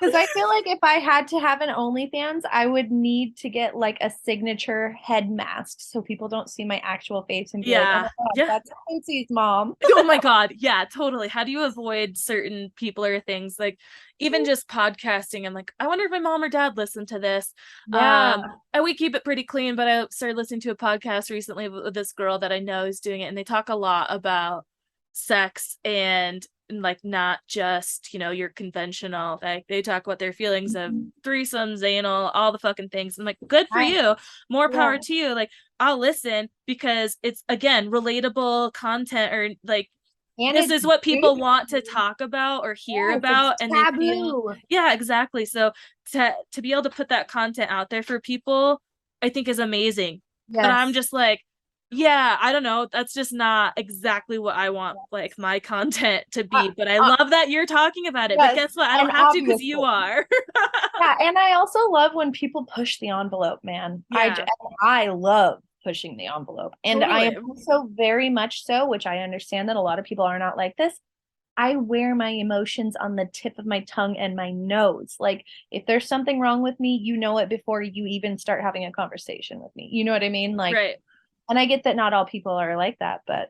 Speaker 2: Because I feel like if I had to have an OnlyFans, I would need to get like a signature head mask so people don't see my actual face and be like, oh my God, that's Quincy's mom.
Speaker 1: Oh my God. Yeah, totally. How do you avoid certain people or things? Like even just podcasting, I'm like, I wonder if my mom or dad listened to this. And we keep it pretty clean, but I started listening to a podcast recently with this girl that I know is doing it, and they talk a lot about sex and like not just your conventional, like they talk about their feelings of threesomes, anal, all the fucking things. I'm like, good for you, more power to you. Like I'll listen because it's again relatable content, or like this is what people want to talk about or hear about, and they feel exactly. So to be able to put that content out there for people, I think is amazing. But I'm just like, I don't know. That's just not exactly what I want like my content to be. But I love that you're talking about it. But guess what? I don't have to because you are.
Speaker 2: And I also love when people push the envelope, man. I love pushing the envelope. And I am also very much so, which I understand that a lot of people are not like this. I wear my emotions on the tip of my tongue and my nose. Like if there's something wrong with me, you know it before you even start having a conversation with me. You know what I mean? Like, and I get that not all people are like that, but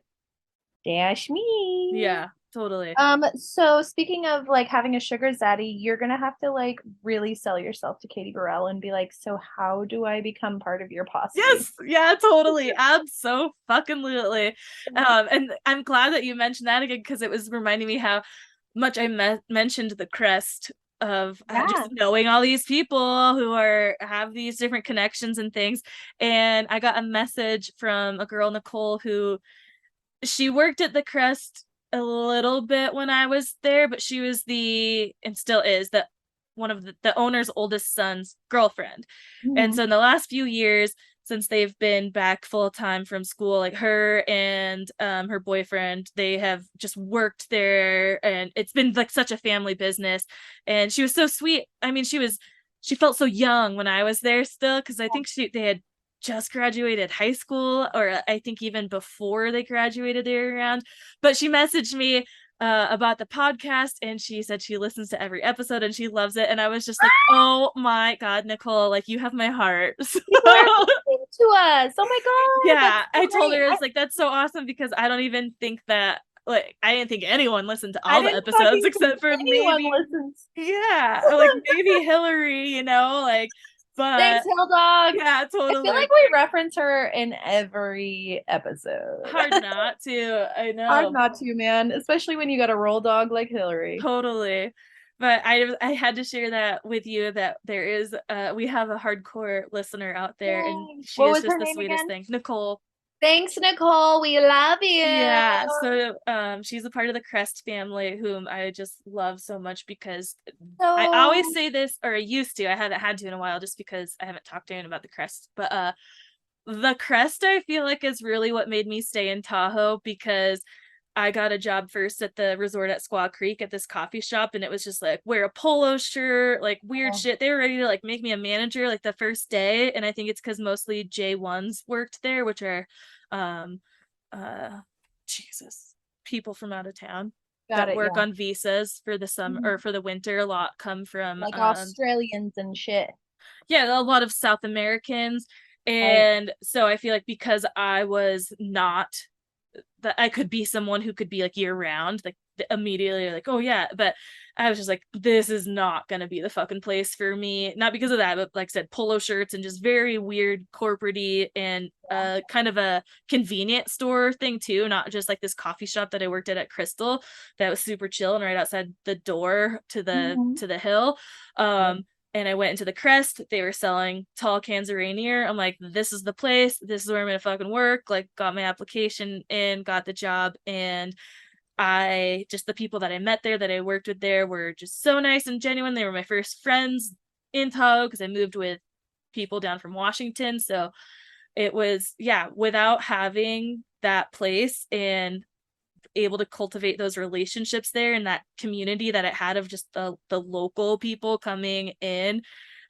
Speaker 2: dash me.
Speaker 1: Yeah, totally.
Speaker 2: So speaking of like having a sugar zaddy, you're gonna have to like really sell yourself to Katie Burrell and be like, so how do I become part of your posse?
Speaker 1: Yes, yeah, totally. Abso-fucking-lutely. And I'm glad that you mentioned that again, because it was reminding me how much I mentioned the crest of just knowing all these people who have these different connections and things. And I got a message from a girl, Nicole, who she worked at the Crest a little bit when I was there, but she was and still is one of the owner's oldest son's girlfriend. And so in the last few years, since they've been back full time from school, like her and her boyfriend, they have just worked there, and it's been like such a family business. And she was so sweet. I mean, she felt so young when I was there still, because I think they had just graduated high school, or I think even before they graduated they were around. But she messaged me about the podcast, and she said she listens to every episode and she loves it. And I was just like, oh my God, Nicole, like you have my heart. So,
Speaker 2: to us. Oh my God.
Speaker 1: Yeah, I told her, it's like, that's so awesome, because I don't even think that, like, I didn't think anyone listened to all the episodes except for maybe
Speaker 2: listens.
Speaker 1: Yeah, or like maybe Hillary, like But
Speaker 2: Thanks, Hill Dog.
Speaker 1: yeah,
Speaker 2: I
Speaker 1: totally.
Speaker 2: feel like we reference her in every episode.
Speaker 1: Hard not to. I know.
Speaker 2: Hard not to, man. Especially when you got a roll dog like Hillary.
Speaker 1: Totally. But I had to share that with you that there is we have a hardcore listener out there, and
Speaker 2: Yay.
Speaker 1: she
Speaker 2: What
Speaker 1: is
Speaker 2: was
Speaker 1: just
Speaker 2: her
Speaker 1: the
Speaker 2: name
Speaker 1: sweetest
Speaker 2: again?
Speaker 1: thing. Nicole.
Speaker 2: Thanks, Nicole. We love you.
Speaker 1: Yeah, so she's a part of the Crest family, whom I just love so much, because I always say this, or I used to, I haven't had to in a while just because I haven't talked to anyone about the Crest, but the Crest, I feel like, is really what made me stay in Tahoe, because I got a job first at the resort at Squaw Creek at this coffee shop, and it was just like, wear a polo shirt, like weird shit. They were ready to like make me a manager like the first day, and I think it's because mostly J1s worked there, which are Jesus, people from out of town that work on visas for the summer or for the winter. A lot come from
Speaker 2: like Australians and shit.
Speaker 1: Yeah, a lot of South Americans. And so I feel like because I was not that, I could be someone who could be like year round, like immediately like, oh yeah, but I was just like, this is not gonna be the fucking place for me. Not because of that, but like I said, polo shirts and just very weird corporate-y, and kind of a convenient store thing too, not just like this coffee shop that I worked at Crystal that was super chill and right outside the door to the hill. And I went into the Crest. They were selling tall cans of Rainier. I'm like, this is the place. This is where I'm gonna fucking work. Like, got my application in, got the job, and the people that I met there, that I worked with there, were just so nice and genuine. They were my first friends in Tahoe because I moved with people down from Washington. So it was, yeah, without having that place and able to cultivate those relationships there and that community that it had of just the local people coming in,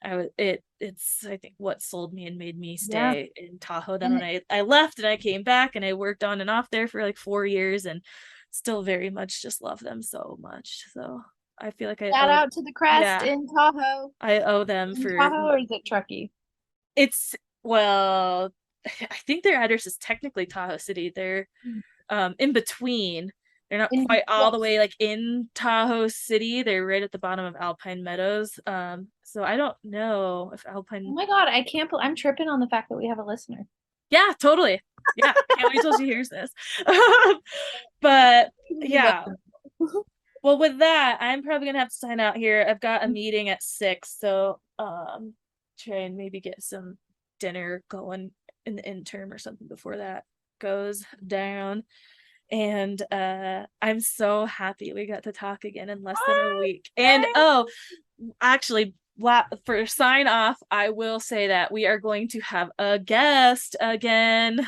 Speaker 1: it's I think what sold me and made me stay in Tahoe. Then when I left and I came back and I worked on and off there for like 4 years, and still very much just love them so much. So I feel like
Speaker 2: shout out to the Crest in Tahoe.
Speaker 1: I owe them for
Speaker 2: Tahoe, or is it Truckee?
Speaker 1: It's, well, I think their address is technically Tahoe City. They're in between. They're not quite all the way like in Tahoe City. They're right at the bottom of Alpine Meadows. So I don't know if Alpine.
Speaker 2: Oh my God, I can't believe I'm tripping on the fact that we have a listener.
Speaker 1: Yeah, totally. Yeah, can't wait till she hears this. But yeah. Well, with that, I'm probably gonna have to sign out here. I've got a meeting at 6, so try and maybe get some dinner going in the interim or something before that goes down. And I'm so happy we got to talk again in less than a week. And actually, for sign off, I will say that we are going to have a guest again.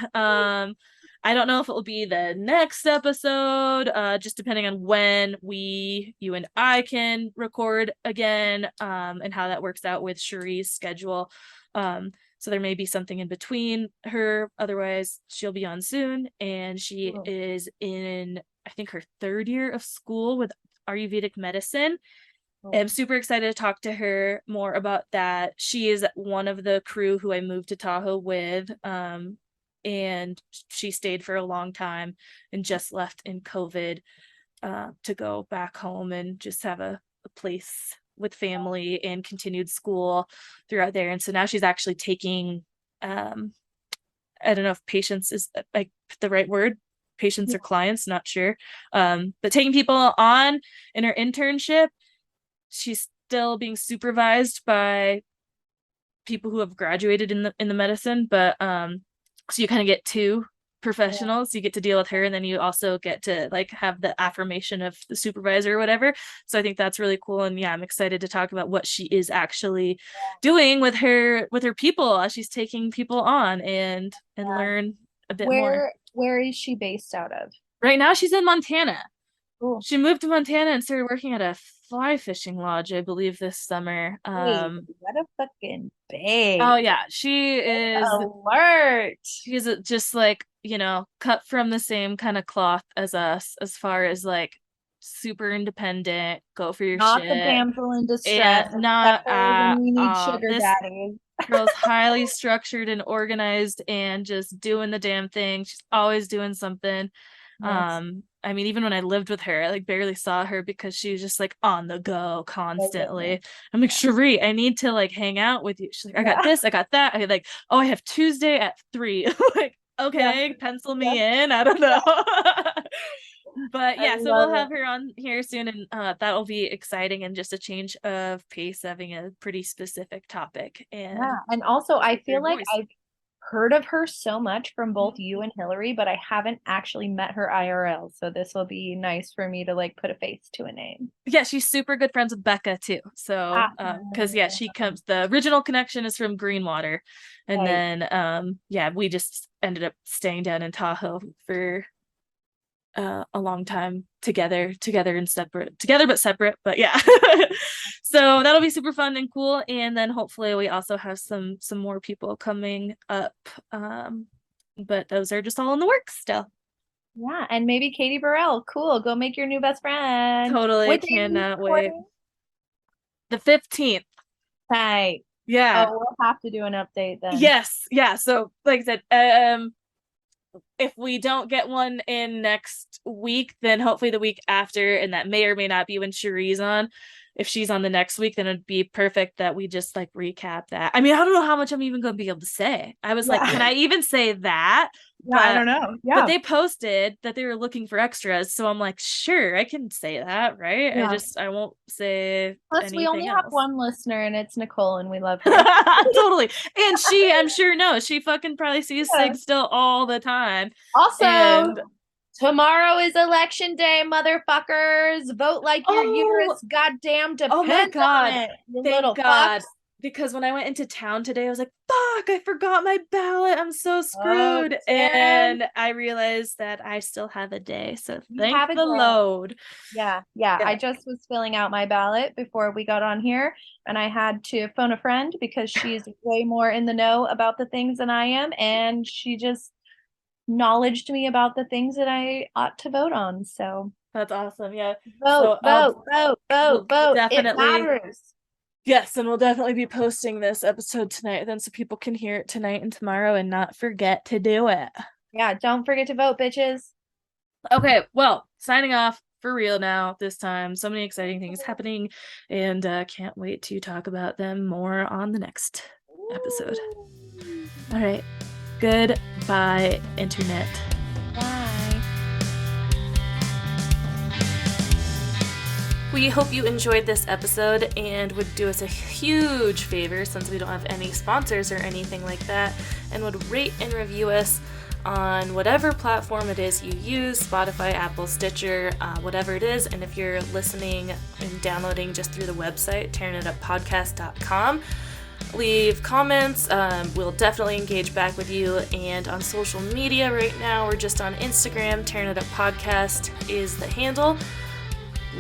Speaker 1: I don't know if it will be the next episode, just depending on when you and I can record again, and how that works out with Cherie's schedule. So there may be something in between her. Otherwise, she'll be on soon. And she is in, I think, her 3rd year of school with Ayurvedic medicine. I'm super excited to talk to her more about that. She is one of the crew who I moved to Tahoe with. And she stayed for a long time and just left in COVID to go back home and just have a place with family and continued school throughout there. And so now she's actually taking, I don't know if patients is like the right word, patients or clients, not sure. But taking people on in her internship. She's still being supervised by people who have graduated in the medicine, but so you kind of get 2 professionals. You get to deal with her, and then you also get to like have the affirmation of the supervisor or whatever. So I think that's really cool. And yeah, I'm excited to talk about what she is actually doing with her people as she's taking people on and learn a bit more.
Speaker 2: Where is she based out of?
Speaker 1: Right now she's in Montana.
Speaker 2: Cool.
Speaker 1: She moved to Montana and started working at a fly fishing lodge, I believe, this summer.
Speaker 2: What a fucking babe.
Speaker 1: Oh yeah, she is
Speaker 2: alert.
Speaker 1: She's just like, cut from the same kind of cloth as us, as far as like super independent, go for your
Speaker 2: not
Speaker 1: shit.
Speaker 2: Not the damsel in distress.
Speaker 1: Not
Speaker 2: when we need sugar daddies.
Speaker 1: Girl's highly structured and organized and just doing the damn thing. She's always doing something. Yes. I mean, even when I lived with her, I like barely saw her because she was just like on the go constantly. I'm like, Cherie, I need to like hang out with you. She's like, I got this, I got that. I like, oh, I have Tuesday at 3. Like, okay, pencil me in. I don't know. But yeah, so we'll have her on here soon, and that'll be exciting and just a change of pace, having a pretty specific topic. And
Speaker 2: yeah, and also I feel like
Speaker 1: voice.
Speaker 2: I've heard of her so much from both you and Hillary, but I haven't actually met her IRL. So this will be nice for me to like put a face to a name.
Speaker 1: Yeah, she's super good friends with Becca too. So because yeah, she comes, the original connection is from Greenwater, and
Speaker 2: Right.
Speaker 1: then yeah, we just ended up staying down in Tahoe for a long time together and separate, together but separate, but yeah. So that'll be super fun and cool, and then hopefully we also have some more people coming up, but those are just all in the works still.
Speaker 2: Yeah, and maybe Katie Burrell. Cool, go make your new best friend.
Speaker 1: Totally,
Speaker 2: What day are you
Speaker 1: cannot wait.
Speaker 2: recording?
Speaker 1: The 15th.
Speaker 2: Tight.
Speaker 1: Yeah.
Speaker 2: Oh, we'll have to do an update then.
Speaker 1: Yes, yeah, so like I said, if we don't get one in next week, then hopefully the week after, and that may or may not be when Cherie's on. If she's on the next week, then it'd be perfect that we just like recap that. I mean, I don't know how much I'm even going to be able to say. I was like, can I even say that?
Speaker 2: Yeah, I don't know. Yeah.
Speaker 1: But they posted that they were looking for extras, so I'm like, sure, I can say that, right?
Speaker 2: Yeah.
Speaker 1: I won't say.
Speaker 2: Plus, we only
Speaker 1: else.
Speaker 2: have one listener, and it's Nicole, and we love her.
Speaker 1: Totally. And she, I'm sure, knows. She fucking probably sees Sig still all the time.
Speaker 2: Also, tomorrow is election day, motherfuckers. Vote like your uterus goddamn depends
Speaker 1: oh my God.
Speaker 2: on it.
Speaker 1: Thank God. Fucks. Because when I went into town today, I was like, fuck, I forgot my ballot. I'm so screwed. And I realized that I still have a day. So thank the load.
Speaker 2: Yeah. I just was filling out my ballot before we got on here, and I had to phone a friend because she's way more in the know about the things than I am. And she just knowledged me about the things that I ought to vote on. So
Speaker 1: that's awesome. Yeah.
Speaker 2: Vote. Definitely. It matters.
Speaker 1: Yes, and we'll definitely be posting this episode tonight then, so people can hear it tonight and tomorrow and not forget to do it.
Speaker 2: Yeah, don't forget to vote, bitches.
Speaker 1: Okay, well, signing off for real now this time. So many exciting things happening, and can't wait to talk about them more on the next episode. All right. Goodbye, internet.
Speaker 2: Bye.
Speaker 1: We hope you enjoyed this episode and would do us a huge favor, since we don't have any sponsors or anything like that, and would rate and review us on whatever platform it is you use, Spotify, Apple, Stitcher, whatever it is. And if you're listening and downloading just through the website, tearingituppodcast.com, leave comments. We'll definitely engage back with you. And on social media right now, we're just on Instagram. Tearing It Up Podcast is the handle.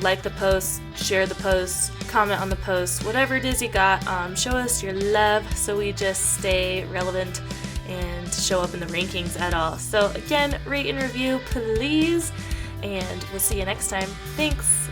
Speaker 1: Like the post, share the post, comment on the post, whatever it is you got. Show us your love so we just stay relevant and show up in the rankings at all. So again, rate and review, please. And we'll see you next time. Thanks.